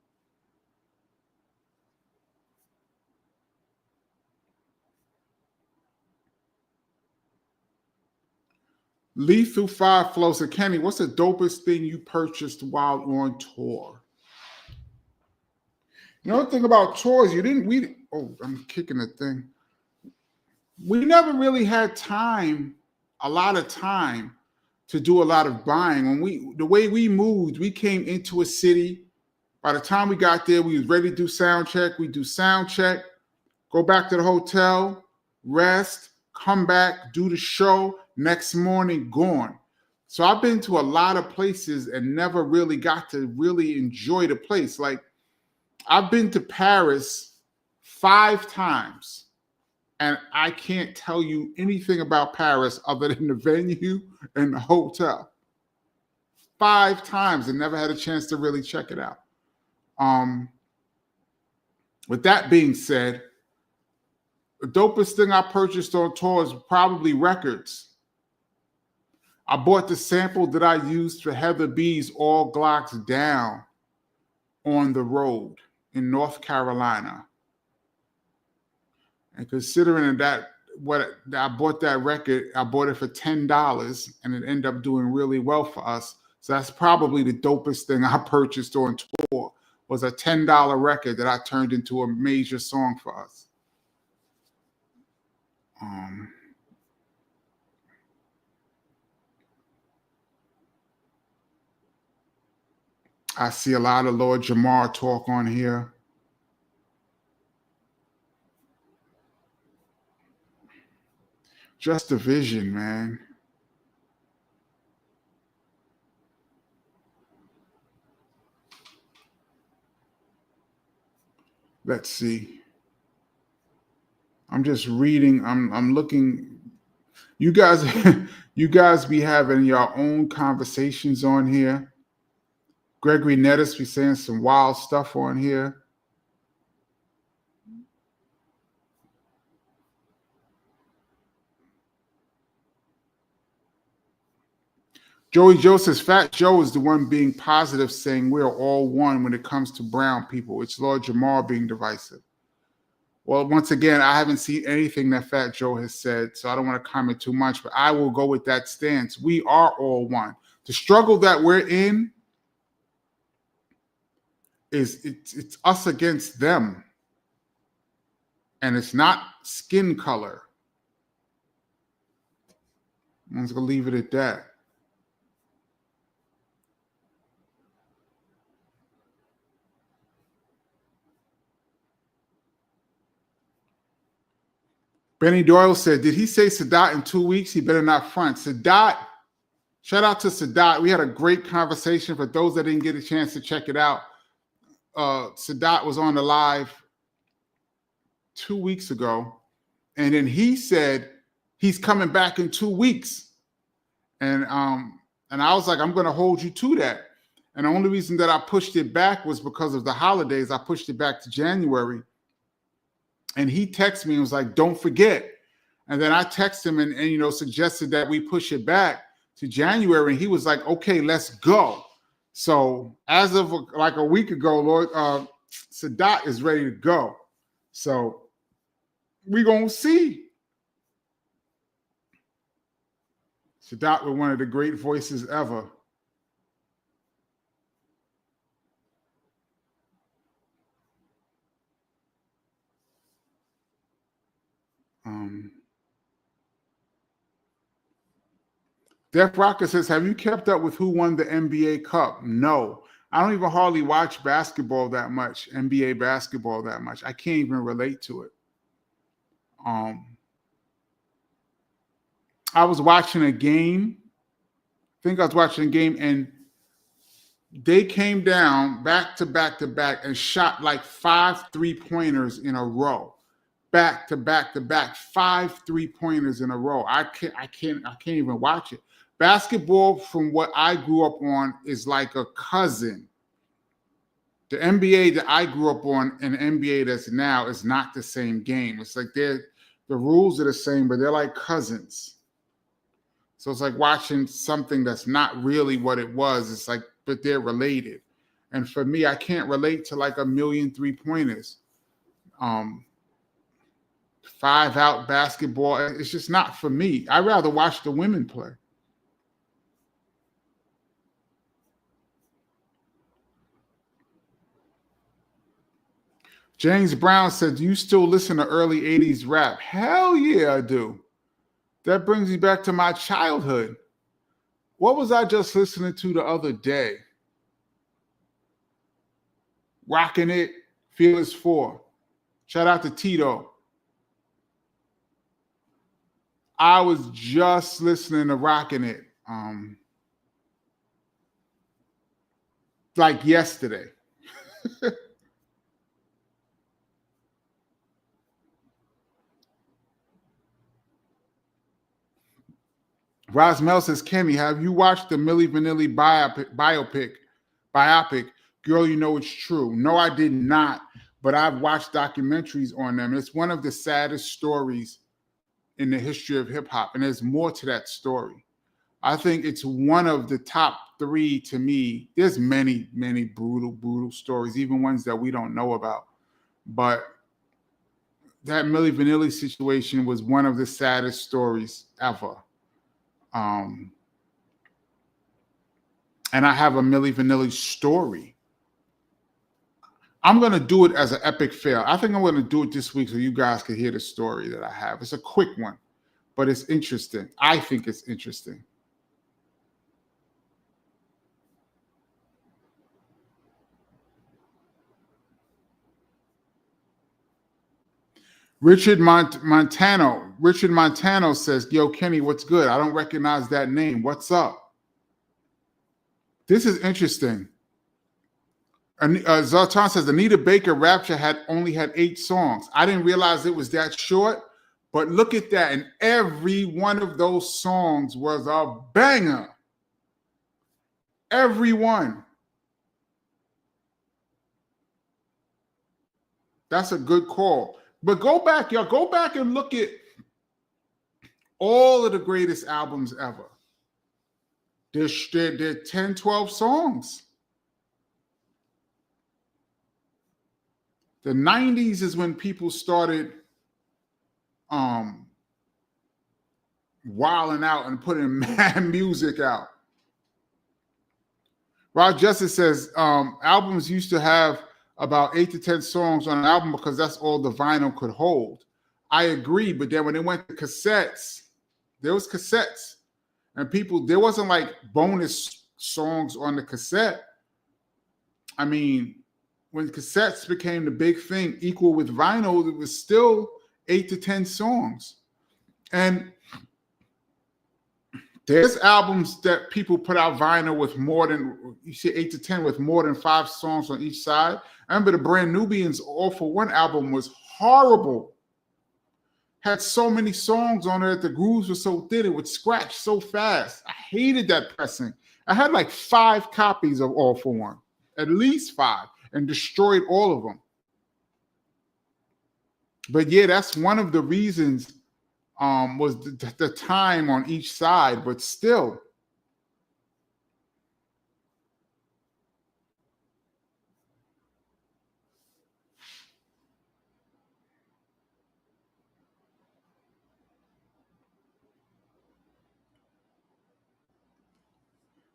Lethal 5 flows. So Kenny, what's the dopest thing you purchased while on tour? You know the thing about tours, I'm kicking the thing. We never really had a lot of time to do a lot of buying. The way we moved, we came into a city. By the time we got there, we was ready to do sound check. We do sound check, go back to the hotel, rest, come back, do the show. Next morning, gone. So I've been to a lot of places and never really got to really enjoy the place. Like, I've been to Paris 5 times, and I can't tell you anything about Paris other than the venue and the hotel. 5 times and never had a chance to really check it out. With that being said, the dopest thing I purchased on tour is probably records. I bought the sample that I used for Heather B's All Glocks Down on the road in North Carolina. And considering that I bought that record, I bought it for $10 and it ended up doing really well for us. So that's probably the dopest thing I purchased on tour, was a $10 record that I turned into a major song for us. I see a lot of Lord Jamar talk on here. Just a vision, man. Let's see. I'm just reading. I'm looking. You guys be having your own conversations on here. Gregory Nettis be saying some wild stuff on here. Joey Joe says Fat Joe is the one being positive, saying we're all one when it comes to brown people. It's Lord Jamar being divisive. Well, once again, I haven't seen anything that Fat Joe has said, so I don't want to comment too much, but I will go with that stance. We are all one. The struggle that we're in is it's us against them. And it's not skin color. I'm just going to leave it at that. Benny Doyle said, did he say Sadat in 2 weeks? He better not front. Sadat, shout out to Sadat. We had a great conversation. For those that didn't get a chance to check it out, Sadat was on the live 2 weeks ago. And then he said he's coming back in 2 weeks. And I was like, I'm going to hold you to that. And the only reason that I pushed it back was because of the holidays. I pushed it back to January. And he texted me and was like, don't forget. And then I texted him and suggested that we push it back to January. And he was like, okay, let's go. So as of like a week ago, Lord, Sadat is ready to go. So we're going to see. Sadat was one of the great voices ever. Def Rocker says, have you kept up with who won the NBA Cup? No. I don't even hardly watch basketball that much, NBA basketball that much. I can't even relate to it. I was watching a game. I think I was watching a game, and they came down back to back to back and shot like 5 3-pointers in a row. Back to back to back, 5 3-pointers in a row. I can't even watch it. Basketball, from what I grew up on, is like a cousin. The NBA that I grew up on and the NBA that's now is not the same game. It's like the rules are the same, but they're like cousins. So it's like watching something that's not really what it was. It's like, but they're related. And for me, I can't relate to like a million 3-pointers. 5-out basketball. It's just not for me. I'd rather watch the women play. James Brown said, do you still listen to early 80s rap? Hell yeah, I do. That brings me back to my childhood. What was I just listening to the other day? Rocking It, Fearless 4. Shout out to Tito. I was just listening to Rocking It like yesterday. Rosmel says, Kenny, have you watched the Milli Vanilli biopic, Girl, You Know It's True? No, I did not, but I've watched documentaries on them. It's one of the saddest stories in the history of hip hop, and there's more to that story. I think it's one of the top 3 to me. There's many, many brutal stories, even ones that we don't know about. But that Milli Vanilli situation was one of the saddest stories ever. And I have a Milli Vanilli story. I'm going to do it as an epic fail. I think I'm going to do it this week so you guys can hear the story that I have. It's a quick one, but it's interesting. I think it's interesting. Richard Montano says, yo, Kenny, what's good? I don't recognize that name. What's up? This is interesting. Zartan says, Anita Baker Rapture only had 8 songs. I didn't realize it was that short, but look at that. And every one of those songs was a banger. Every one. That's a good call. But go back, y'all. Go back and look at all of the greatest albums ever. They're 10, 12 songs. The 90s is when people started wilding out and putting mad music out. Rod Justice says albums used to have about 8 to 10 songs on an album because that's all the vinyl could hold. I agree, but then when they went to cassettes, there was cassettes. And there wasn't like bonus songs on the cassette. I mean, when cassettes became the big thing, equal with vinyl, it was still 8 to 10 songs. And there's albums that people put out vinyl with more than, you see 8 to 10 with more than 5 songs on each side. I remember the Brand Nubians All for One album was horrible. Had so many songs on it, the grooves were so thin, it would scratch so fast. I hated that pressing. I had like 5 copies of All for One, at least 5, and destroyed all of them. But yeah, that's one of the reasons was the time on each side, but still.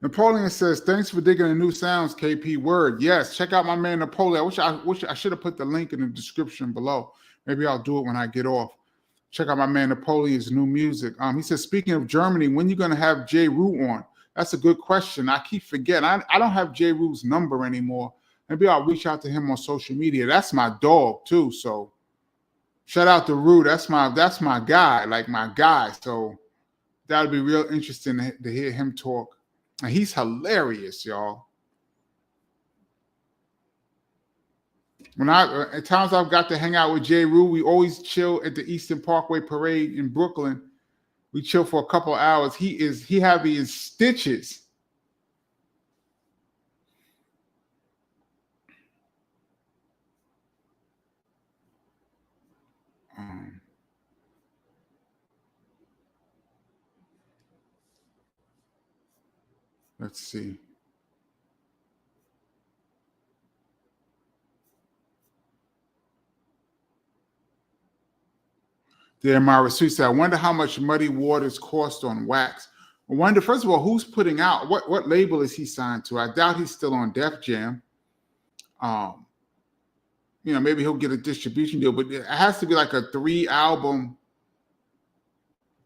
Napoleon says, thanks for digging the new sounds, KP. Word. Yes, check out my man Napoleon. I wish I should have put the link in the description below. Maybe I'll do it when I get off. Check out my man Napoleon's new music. He says, speaking of Germany, when are you going to have Jeru on? That's a good question. I keep forgetting. I don't have Jeru's number anymore. Maybe I'll reach out to him on social media. That's my dog too. So shout out to Rue. That's my guy, like my guy. So that'll be real interesting to hear him talk. And he's hilarious, y'all. At times I've got to hang out with Jeru, we always chill at the Eastern Parkway Parade in Brooklyn. We chill for a couple hours. He heavy in stitches. Let's see. There, Myra Sweet said, I wonder how much Muddy Waters cost on wax. I wonder, first of all, who's putting out, what label is he signed to? I doubt he's still on Def Jam. Maybe he'll get a distribution deal, but it has to be like a 3-album,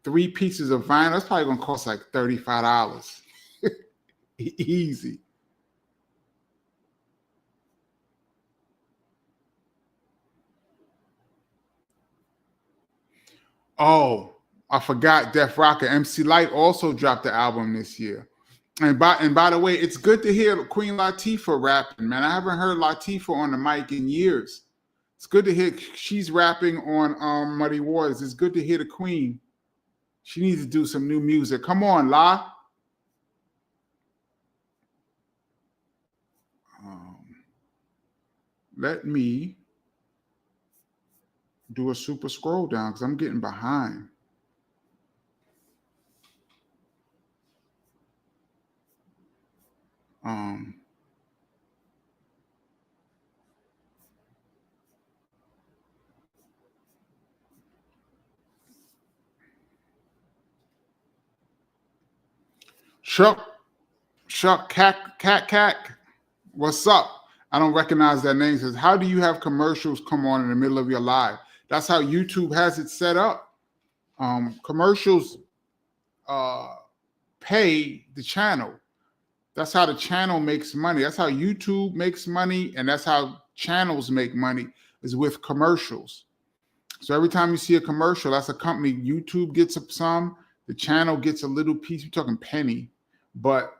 3 pieces of vinyl. That's probably going to cost like $35. Easy. Oh, I forgot Def Rocker. MC Lyte also dropped the album this year. And by the way, it's good to hear Queen Latifah rapping, man. I haven't heard Latifah on the mic in years. It's good to hear she's rapping on Muddy Waters. It's good to hear the Queen. She needs to do some new music. Come on, La. Let me do a super scroll down because I'm getting behind. Shuck, cat. What's up? I don't recognize that name. It says, how do you have commercials come on in the middle of your live? That's how YouTube has it set up. Commercials pay the channel. That's how the channel makes money. That's how YouTube makes money, and that's how channels make money, is with commercials. So every time you see a commercial, that's a company. YouTube gets some, the channel gets a little piece. We're talking penny, but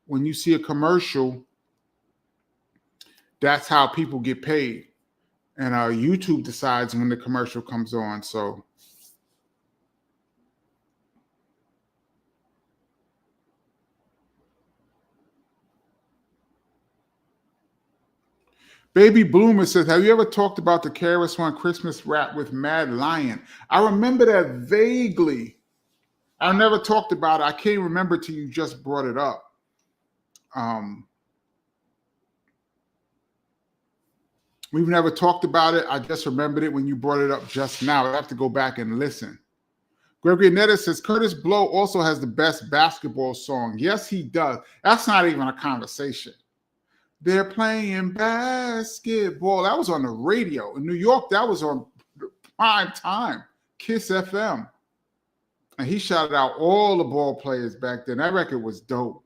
when you see a commercial, that's how people get paid. And YouTube decides when the commercial comes on. So Baby Bloomer says, have you ever talked about the KRS One Christmas rap with Mad Lion? I remember that vaguely. I never talked about it. I can't remember till you just brought it up. We've never talked about it. I just remembered it when you brought it up just now. I have to go back and listen. Gregory Netta says, Curtis Blow also has the best basketball song. Yes, he does. That's not even a conversation. They're playing basketball. That was on the radio. In New York, that was on prime time, Kiss FM. And he shouted out all the ball players back then. That record was dope.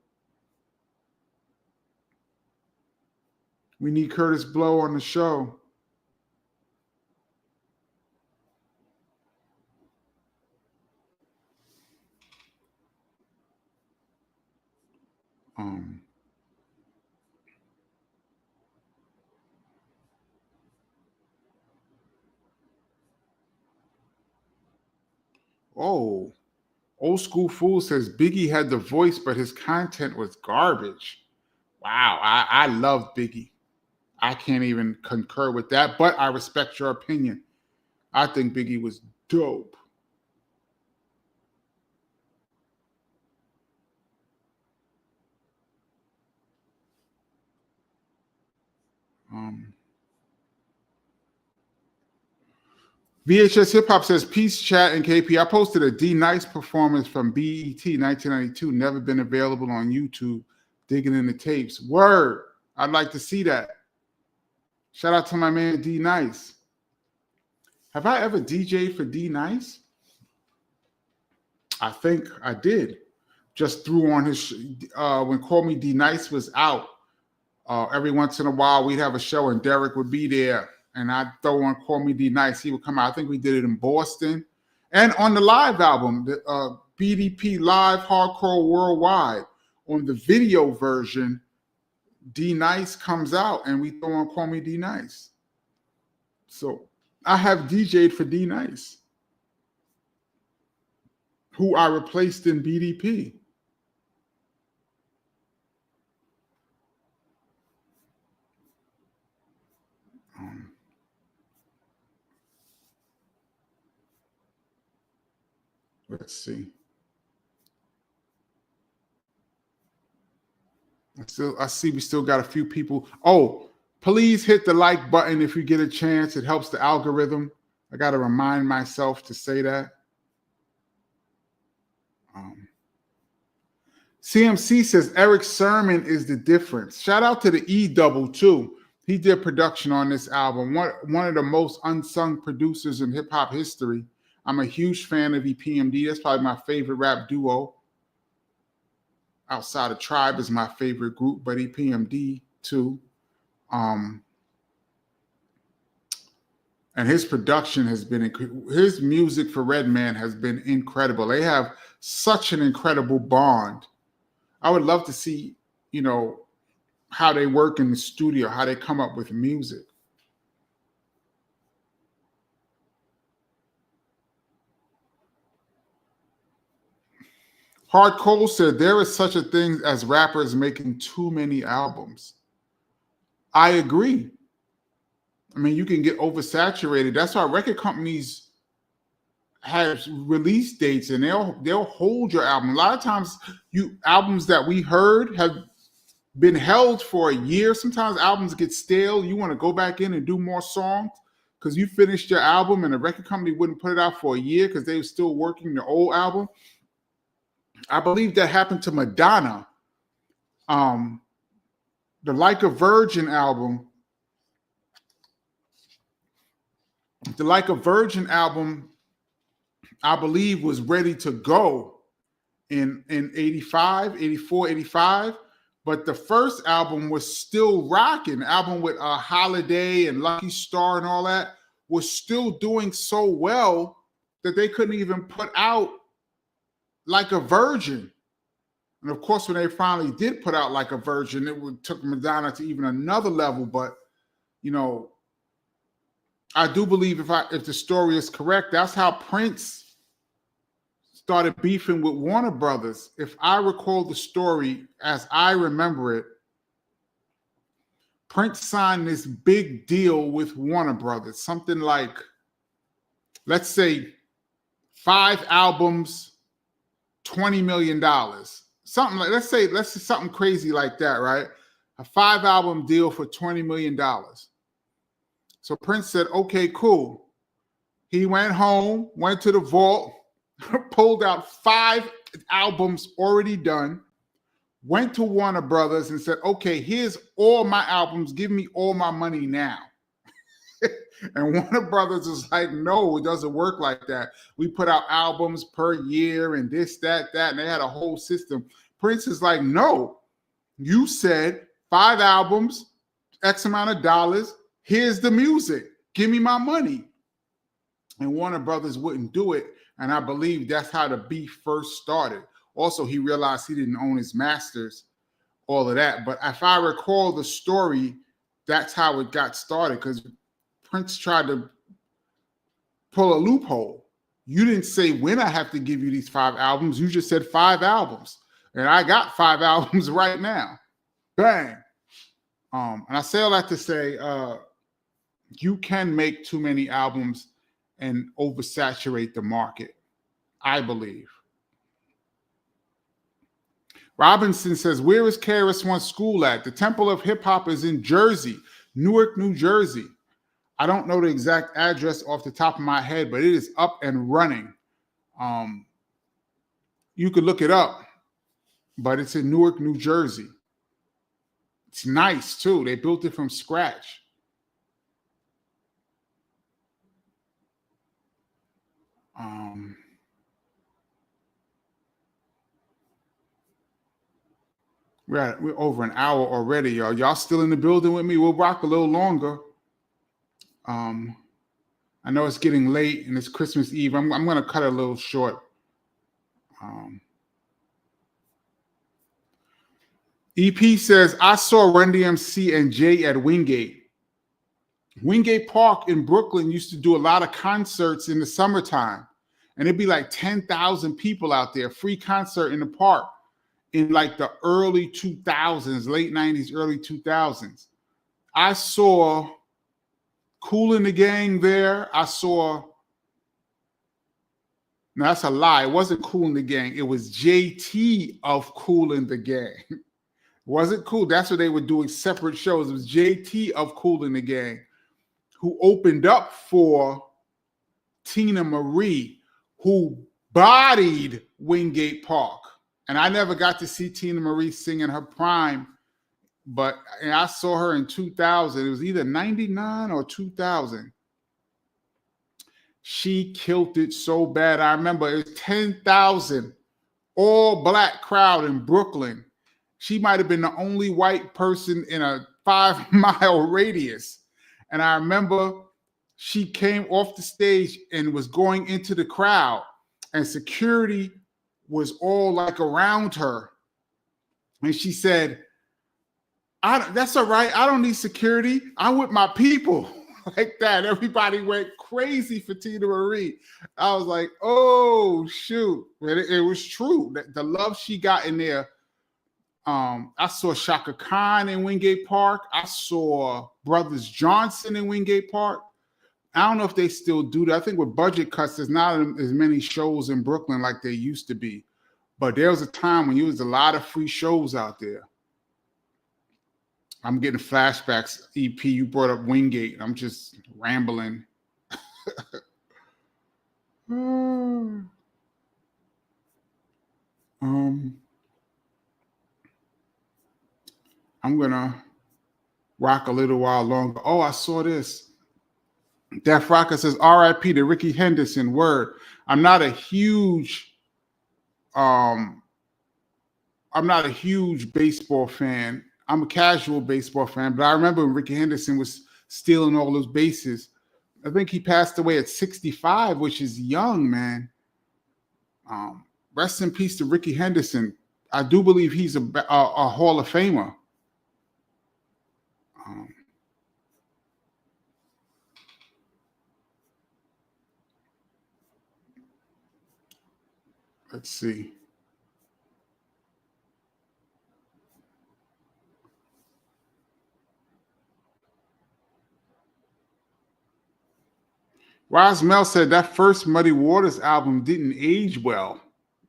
We need Curtis Blow on the show. Oh, Old School Fool says Biggie had the voice, but his content was garbage. Wow, I love Biggie. I can't even concur with that, but I respect your opinion. I think Biggie was dope. VHS Hip Hop says, peace, chat, and KP. I posted a D Nice performance from BET 1992, never been available on YouTube. Digging in the tapes. Word. I'd like to see that. Shout out to my man D Nice. Have I ever DJ'd for D Nice? I think I did. Just threw on his, when Call Me D Nice was out, every once in a while we'd have a show and Derek would be there. And I'd throw on Call Me D Nice. He would come out. I think we did it in Boston. And on the live album, the BDP Live Hardcore Worldwide, on the video version, D Nice comes out and we throw on Call Me D Nice. So I have DJ'd for D Nice, who I replaced in BDP. Let's see. I see we still got a few people. Oh, please hit the like button if you get a chance. It helps the algorithm. I got to remind myself to say that. CMC says Eric Sermon is the difference. Shout out to the E Double too. He did production on this album. One of the most unsung producers in hip hop history. I'm a huge fan of EPMD. That's probably my favorite rap duo. Outside of Tribe is my favorite group, but EPMD too. And his production has been, his music for Redman has been incredible. They have such an incredible bond. I would love to see, how they work in the studio, how they come up with music. Hard Cole said there is such a thing as rappers making too many albums. I agree. I mean, you can get oversaturated. That's why record companies have release dates and they'll hold your album. A lot of times, albums that we heard have been held for a year. Sometimes albums get stale. You want to go back in and do more songs because you finished your album and the record company wouldn't put it out for a year because they were still working the old album. I believe that happened to Madonna. The Like a Virgin album. The Like a Virgin album, I believe, was ready to go in 85, 84, 85. But the first album was still rocking. The album with Holiday and Lucky Star and all that was still doing so well that they couldn't even put out Like a Virgin. And of course, when they finally did put out Like a Virgin, it took Madonna to even another level. But, I do believe if the story is correct, that's how Prince started beefing with Warner Brothers. If I recall the story as I remember it, Prince signed this big deal with Warner Brothers, something like, let's say, 5 albums, $20 million. Something like, let's say something crazy like that, right? A 5-album deal for $20 million. So Prince said, okay, cool. He went home, went to the vault, pulled out 5 albums already done, went to Warner Brothers and said, okay, here's all my albums. Give me all my money now. And Warner Brothers is like, no, it doesn't work like that. We put out albums per year and this, that, and they had a whole system. Prince is like, no, you said 5 albums, X amount of dollars. Here's the music. Give me my money. And Warner Brothers wouldn't do it. And I believe that's how the beef first started. Also, he realized he didn't own his masters, all of that. But if I recall the story, that's how it got started because Prince tried to pull a loophole. You didn't say when I have to give you these 5 albums. You just said 5 albums. And I got 5 albums right now. Bang. And I say all that to say, you can make too many albums and oversaturate the market, I believe. Robinson says, where is KRS-One school at? The Temple of Hip Hop is in Jersey, Newark, New Jersey. I don't know the exact address off the top of my head, but it is up and running. You could look it up, but it's in Newark, New Jersey. It's nice, too. They built it from scratch. We're over an hour already, y'all. Y'all still in the building with me? We'll rock a little longer. I know it's getting late and it's Christmas Eve. I'm going to cut it a little short. EP says, I saw Run DMC and Jay at Wingate. Wingate Park in Brooklyn used to do a lot of concerts in the summertime. And it'd be like 10,000 people out there, free concert in the park in like the early 2000s, late 90s, early 2000s. I saw Kool and the Gang there. I saw, no, that's a lie. It wasn't Kool and the Gang. It was JT of Kool and the Gang. Wasn't Cool. That's what they were doing, separate shows. It was JT of Kool and the Gang who opened up for Tina Marie, who bodied Wingate Park. And I never got to see Tina Marie sing in her prime, but I saw her in 2000. It was either 99 or 2000. She killed it so bad. I remember it was 10,000, all black crowd in Brooklyn. She might have been the only white person in a 5-mile radius. And I remember she came off the stage and was going into the crowd, and security was all like around her. And she said, that's all right. I don't need security. I'm with my people. Like that. Everybody went crazy for Tina Marie. I was like, oh, shoot. It was true. The love she got in there. I saw Shaka Khan in Wingate Park. I saw Brothers Johnson in Wingate Park. I don't know if they still do that. I think with budget cuts, there's not as many shows in Brooklyn like there used to be. But there was a time when there was a lot of free shows out there. I'm getting flashbacks. EP, you brought up Wingate. I'm just rambling. I'm gonna rock a little while longer. Oh, I saw this. Def Rocker says, R.I.P. to Ricky Henderson. Word. I'm not a huge baseball fan. I'm a casual baseball fan, but I remember when Ricky Henderson was stealing all those bases. I think he passed away at 65, which is young, man. Rest in peace to Ricky Henderson. I do believe he's a Hall of Famer. Let's see. Rosmel said that first Muddy Waters album didn't age well.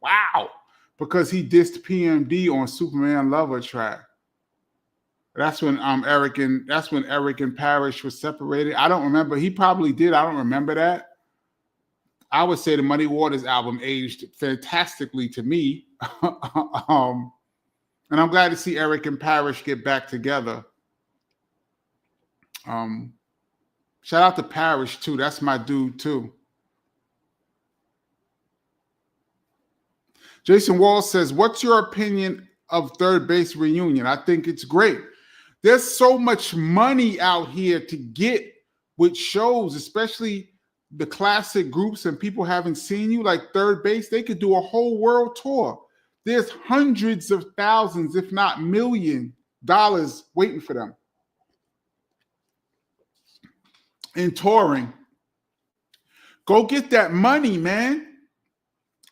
Wow. Because he dissed PMD on Superman Lover track. That's when Eric and Parrish was separated. I don't remember. He probably did. I don't remember that. I would say the Muddy Waters album aged fantastically to me. And I'm glad to see Eric and Parrish get back together. Shout out to Parrish too. That's my dude too. Jason Wall says, what's your opinion of Third Base Reunion? I think it's great. There's so much money out here to get with shows, especially the classic groups and people haven't seen you, like Third Base. They could do a whole world tour. There's hundreds of thousands, if not $1 million waiting for them in touring. Go get that money, man.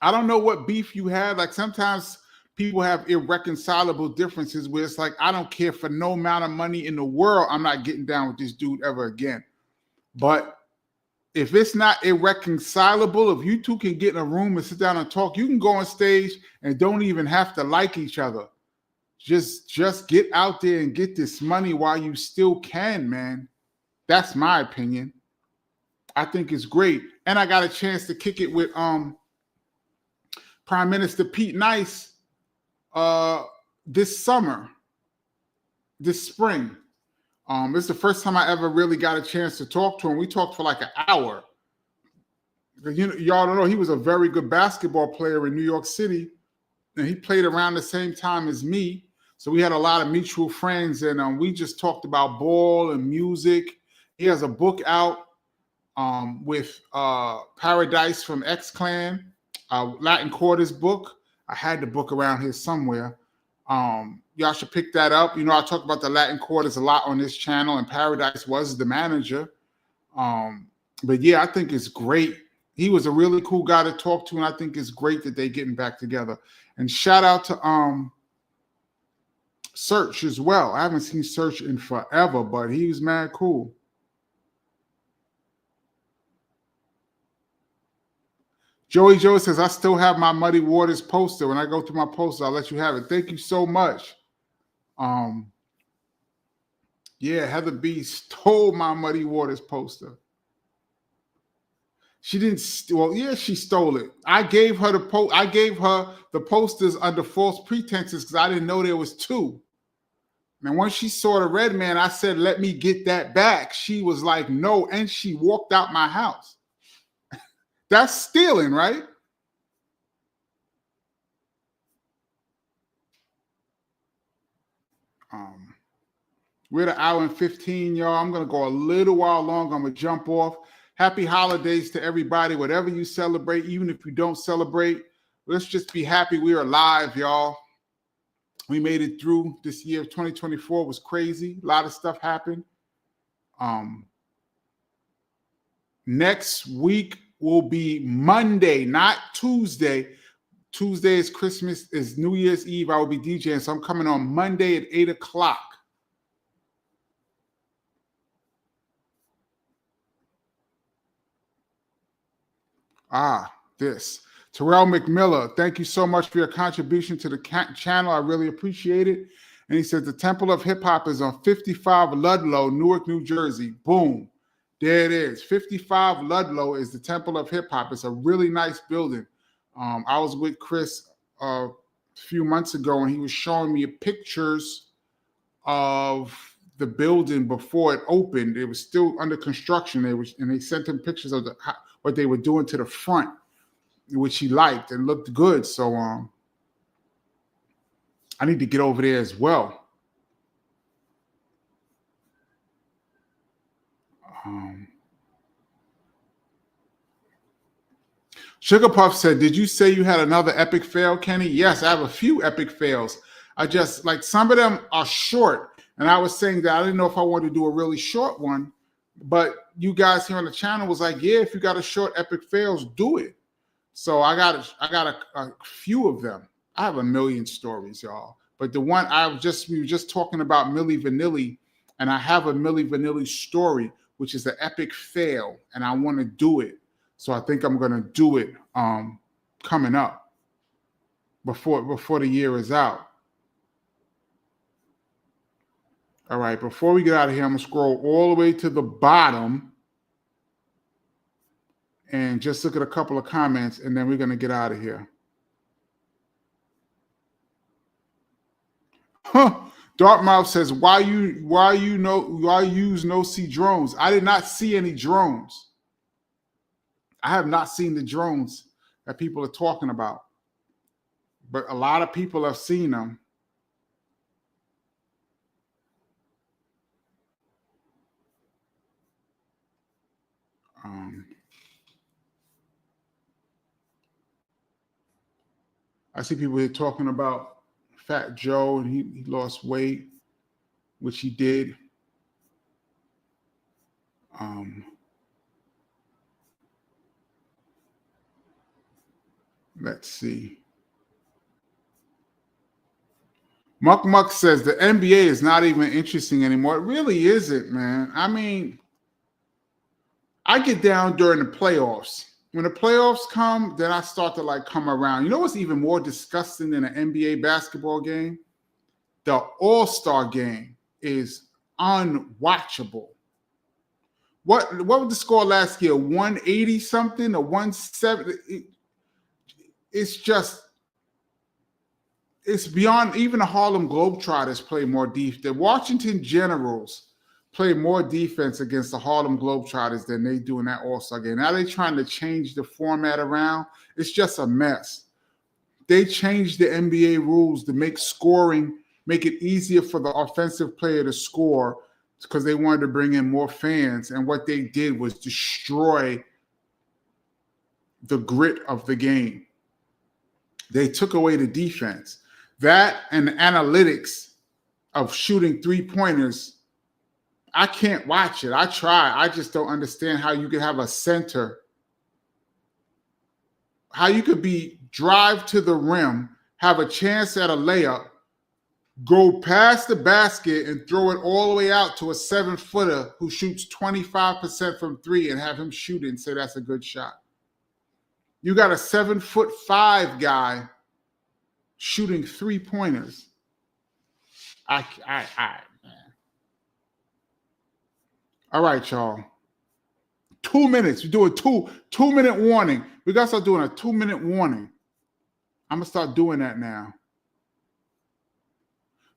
I don't know what beef you have. Like sometimes people have irreconcilable differences where it's like, I don't care for no amount of money in the world. I'm not getting down with this dude ever again. But if it's not irreconcilable, if you two can get in a room and sit down and talk, you can go on stage and don't even have to like each other. Just get out there and get this money while you still can, man. That's my opinion. I think it's great. And I got a chance to kick it with Prime Minister Pete Nice this summer, this spring. It's the first time I ever really got a chance to talk to him. We talked for like an hour. Y'all don't know, he was a very good basketball player in New York City, and he played around the same time as me. So we had a lot of mutual friends, and we just talked about ball and music. He has a book out with Paradise from X Clan, Latin Quarters book. I had the book around here somewhere. Y'all should pick that up. You know, I talk about the Latin quarters a lot on this channel, and Paradise was the manager. But yeah, I think it's great. He was a really cool guy to talk to, and I think it's great that they're getting back together. And shout out to Search as well. I haven't seen Search in forever, but he was mad cool. Joey Joe says, I still have my Muddy Waters poster. When I go through my poster, I'll let you have it. Thank you so much. Yeah, Heather B stole my Muddy Waters poster. She didn't. Well, yeah, she stole it. I gave her the posters under false pretenses because I didn't know there was two. And once she saw the Redman, I said, "Let me get that back." She was like, "No," and she walked out my house. That's stealing, right? We're at 1 hour and 15, y'all. I'm going to go a little while longer. I'm going to jump off. Happy holidays to everybody, whatever you celebrate, even if you don't celebrate. Let's just be happy we are alive, y'all. We made it through this year of 2024. It was crazy. A lot of stuff happened. Next week will be Monday, not Tuesday. Tuesday is Christmas, is New Year's Eve. I will be DJing, so I'm coming on Monday at 8 o'clock. This. Terrell McMillan, thank you so much for your contribution to the channel. I really appreciate it. And he says, the Temple of Hip Hop is on 55 Ludlow, Newark, New Jersey. Boom. There it is. 55 Ludlow is the Temple of Hip Hop. It's a really nice building. I was with Chris a few months ago, and he was showing me pictures of the building before it opened. It was still under construction. They sent him pictures of what they were doing to the front, which he liked and looked good. So I need to get over there as well. Sugar Puff said, did you say you had another epic fail, Kenny? Yes, I have a few epic fails. I just, like, some of them are short. And I was saying that I didn't know if I wanted to do a really short one. But you guys here on the channel was like, yeah, if you got a short epic fails, do it. So I got a few of them. I have a million stories, y'all. But the one we were just talking about Millie Vanilli, and I have a Millie Vanilli story, which is an epic fail, and I want to do it. So I think I'm going to do it coming up before the year is out. All right, before we get out of here, I'm going to scroll all the way to the bottom and just look at a couple of comments, and then we're going to get out of here. Dartmouth says, why use no-see drones? I did not see any drones. I have not seen the drones that people are talking about, but a lot of people have seen them. I see people here talking about Fat Joe, and he lost weight, which he did. Let's see. Muck says the NBA is not even interesting anymore. It really isn't, man. I mean, I get down during the playoffs. When the playoffs come, then I start to come around. You know what's even more disgusting than an NBA basketball game? The All-Star game is unwatchable. What was the score last year? 180 something or 170? It's beyond. Even the Harlem Globetrotters play more defense. The Washington Generals play more defense against the Harlem Globetrotters than they do in that All-Star game. Now they're trying to change the format around. It's just a mess. They changed the NBA rules to make it easier for the offensive player to score because they wanted to bring in more fans. And what they did was destroy the grit of the game. They took away the defense. That and the analytics of shooting 3-pointers, I can't watch it. I try. I just don't understand how you could have a center, how you could be drive to the rim, have a chance at a layup, go past the basket and throw it all the way out to a 7-footer who shoots 25% from 3 and have him shoot it and say that's a good shot. You got a 7'5" guy shooting 3-pointers. Man. All right, y'all. 2 minutes. We're doing two-minute warning. We got to start doing a 2-minute warning. I'm going to start doing that now.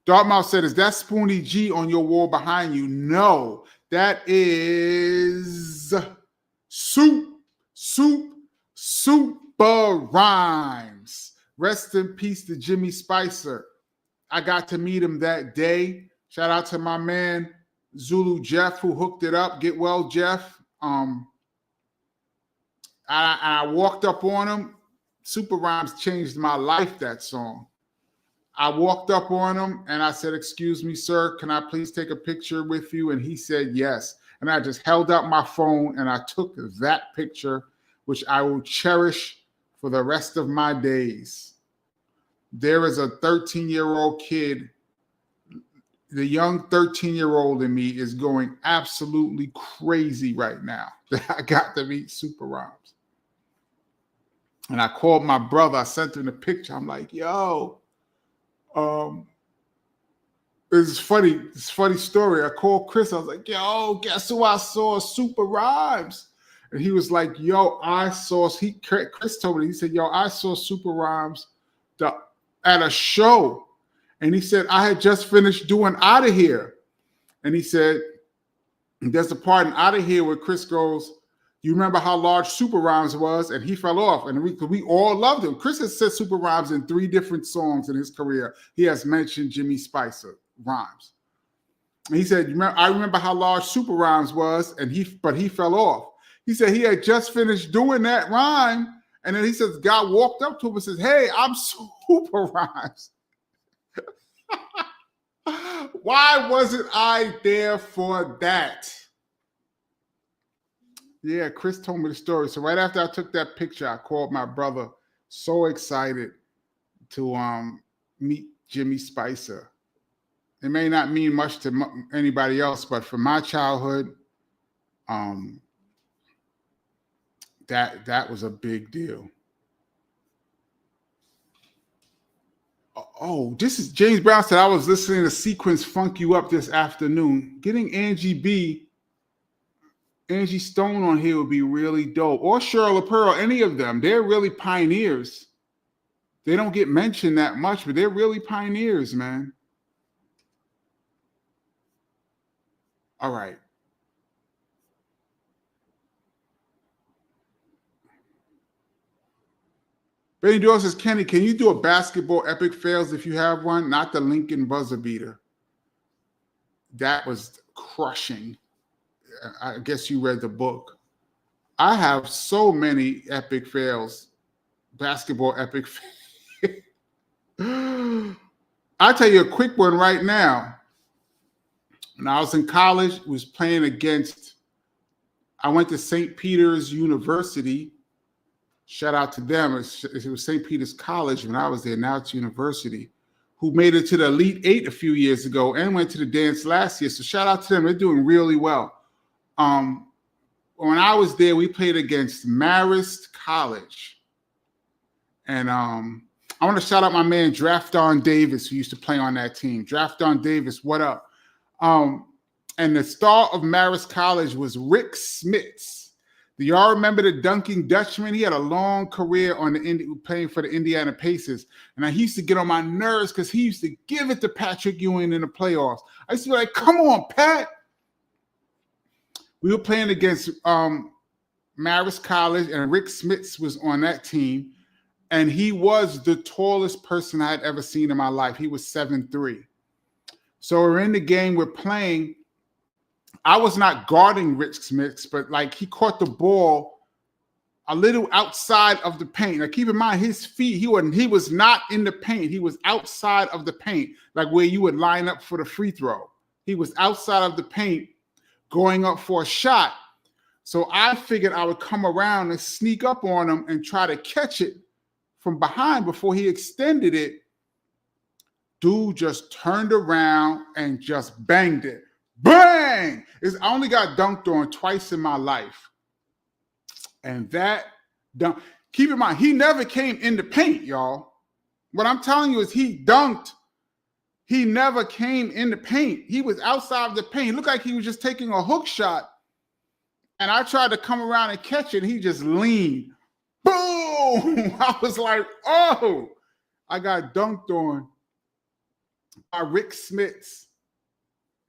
Dartmouth said, is that Spoonie Gee on your wall behind you? No, that is Super Rhymes. Rest in peace to Jimmy Spicer. I got to meet him that day. Shout out to my man, Zulu Jeff, who hooked it up. Get well, Jeff. I walked up on him. Super Rhymes changed my life, that song. I walked up on him and I said, excuse me, sir, can I please take a picture with you? And he said, yes. And I just held out my phone and I took that picture, which I will cherish for the rest of my days. There is a 13-year-old kid. The young 13-year-old in me is going absolutely crazy right now that I got to meet Super Rhymes. And I called my brother. I sent him the picture. I'm like, yo, it's funny. It's a funny story. I called Chris. I was like, yo, guess who I saw? Super Rhymes. And he was like, yo, Chris told me, he said, yo, I saw Super Rhymes at a show. And he said, I had just finished doing Outta Here. And he said, there's a part in Outta Here where Chris goes, you remember how large Super Rhymes was? And he fell off. And we all loved him. Chris has said Super Rhymes in 3 different songs in his career. He has mentioned Jimmy Spicer Rhymes. And he said, I remember how large Super Rhymes was, but he fell off. He said he had just finished doing that rhyme. And then he says, God walked up to him and says, hey, I'm Super Rhymes. Why wasn't I there for that? Yeah, Chris told me the story. So right after I took that picture, I called my brother, so excited to meet Jimmy Spicer. It may not mean much to anybody else, but for my childhood, that was a big deal. Oh, this is James Brown said, I was listening to Sequence Funk You Up this afternoon. Getting Angie Stone on here would be really dope. Or Cheryl Pearl, any of them. They're really pioneers. They don't get mentioned that much, but they're really pioneers, man. All right. Benny Doyle says, Kenny, can you do a basketball epic fails if you have one? Not the Lincoln buzzer beater. That was crushing. I guess you read the book. I have so many epic fails, basketball epic fails. I'll tell you a quick one right now. When I was in college, I was playing I went to St. Peter's University. Shout out to them. It was St. Peter's College when I was there. Now it's university. Who made it to the Elite 8 a few years ago and went to the dance last year. So shout out to them. They're doing really well. When I was there, we played against Marist College. And I want to shout out my man, Drafton Davis, who used to play on that team. Drafton Davis, what up? And the star of Marist College was Rick Smits. Do y'all remember the Dunking Dutchman? He had a long career on playing for the Indiana Pacers. And he used to get on my nerves because he used to give it to Patrick Ewing in the playoffs. I used to be like, come on, Pat. We were playing against Marist College, and Rick Smits was on that team. And he was the tallest person I had ever seen in my life. He was 7'3". So we're in the game, we're playing. I was not guarding Rick Smits, but like he caught the ball a little outside of the paint. Now keep in mind his feet, he was not in the paint. He was outside of the paint, like where you would line up for the free throw. He was outside of the paint going up for a shot. So I figured I would come around and sneak up on him and try to catch it from behind before he extended it. Dude just turned around and just banged it. Bang! I only got dunked on twice in my life. And that dunk, keep in mind, he never came in the paint, y'all. What I'm telling you is he dunked. He never came in the paint. He was outside of the paint. It looked like he was just taking a hook shot. And I tried to come around and catch it. And he just leaned. Boom! I was like, oh, I got dunked on by Rick Smits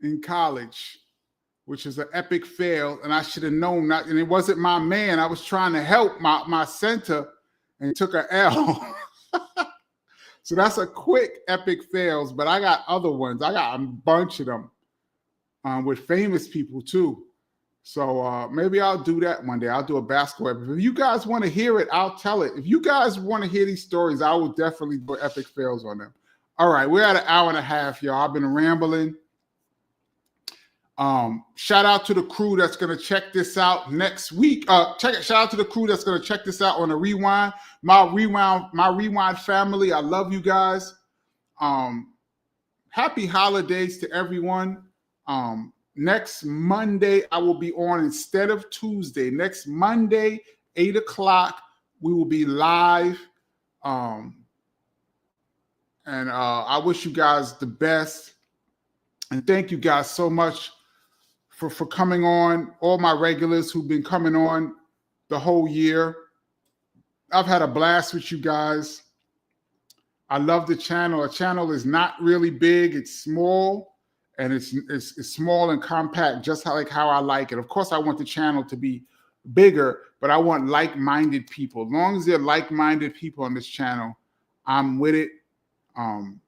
in college, which is an epic fail. And I should have known that. And it wasn't my man. I was trying to help my center and took an L. So that's a quick epic fails, but I got other ones. I got a bunch of them with famous people too. So maybe I'll do that one day. I'll do a basketball episode. If you guys want to hear it, I'll tell it. If you guys want to hear these stories, I will definitely do epic fails on them. All right, we're at an hour and a half, y'all. I've been rambling. Shout out to the crew that's going to check this out next week. Shout out to the crew that's going to check this out on the Rewind. My Rewind family, I love you guys. Happy holidays to everyone. Next Monday, I will be on instead of Tuesday. Next Monday, 8 o'clock, we will be live. And I wish you guys the best. And thank you guys so much for coming on, all my regulars who've been coming on the whole year. I've had a blast with you guys. I love the channel. The channel is not really big. It's small, and it's small and compact, just like how I like it. Of course, I want the channel to be bigger, but I want like-minded people. As long as they're like-minded people on this channel, I'm with it. And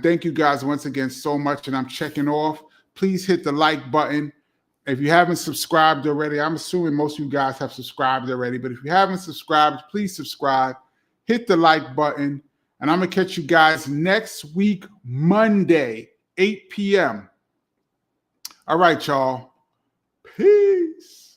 thank you guys once again so much, and I'm checking off. Please hit the like button. If you haven't subscribed already, I'm assuming most of you guys have subscribed already, but if you haven't subscribed, please subscribe. Hit the like button, and I'm going to catch you guys next week, Monday, 8 p.m. All right, y'all. Peace.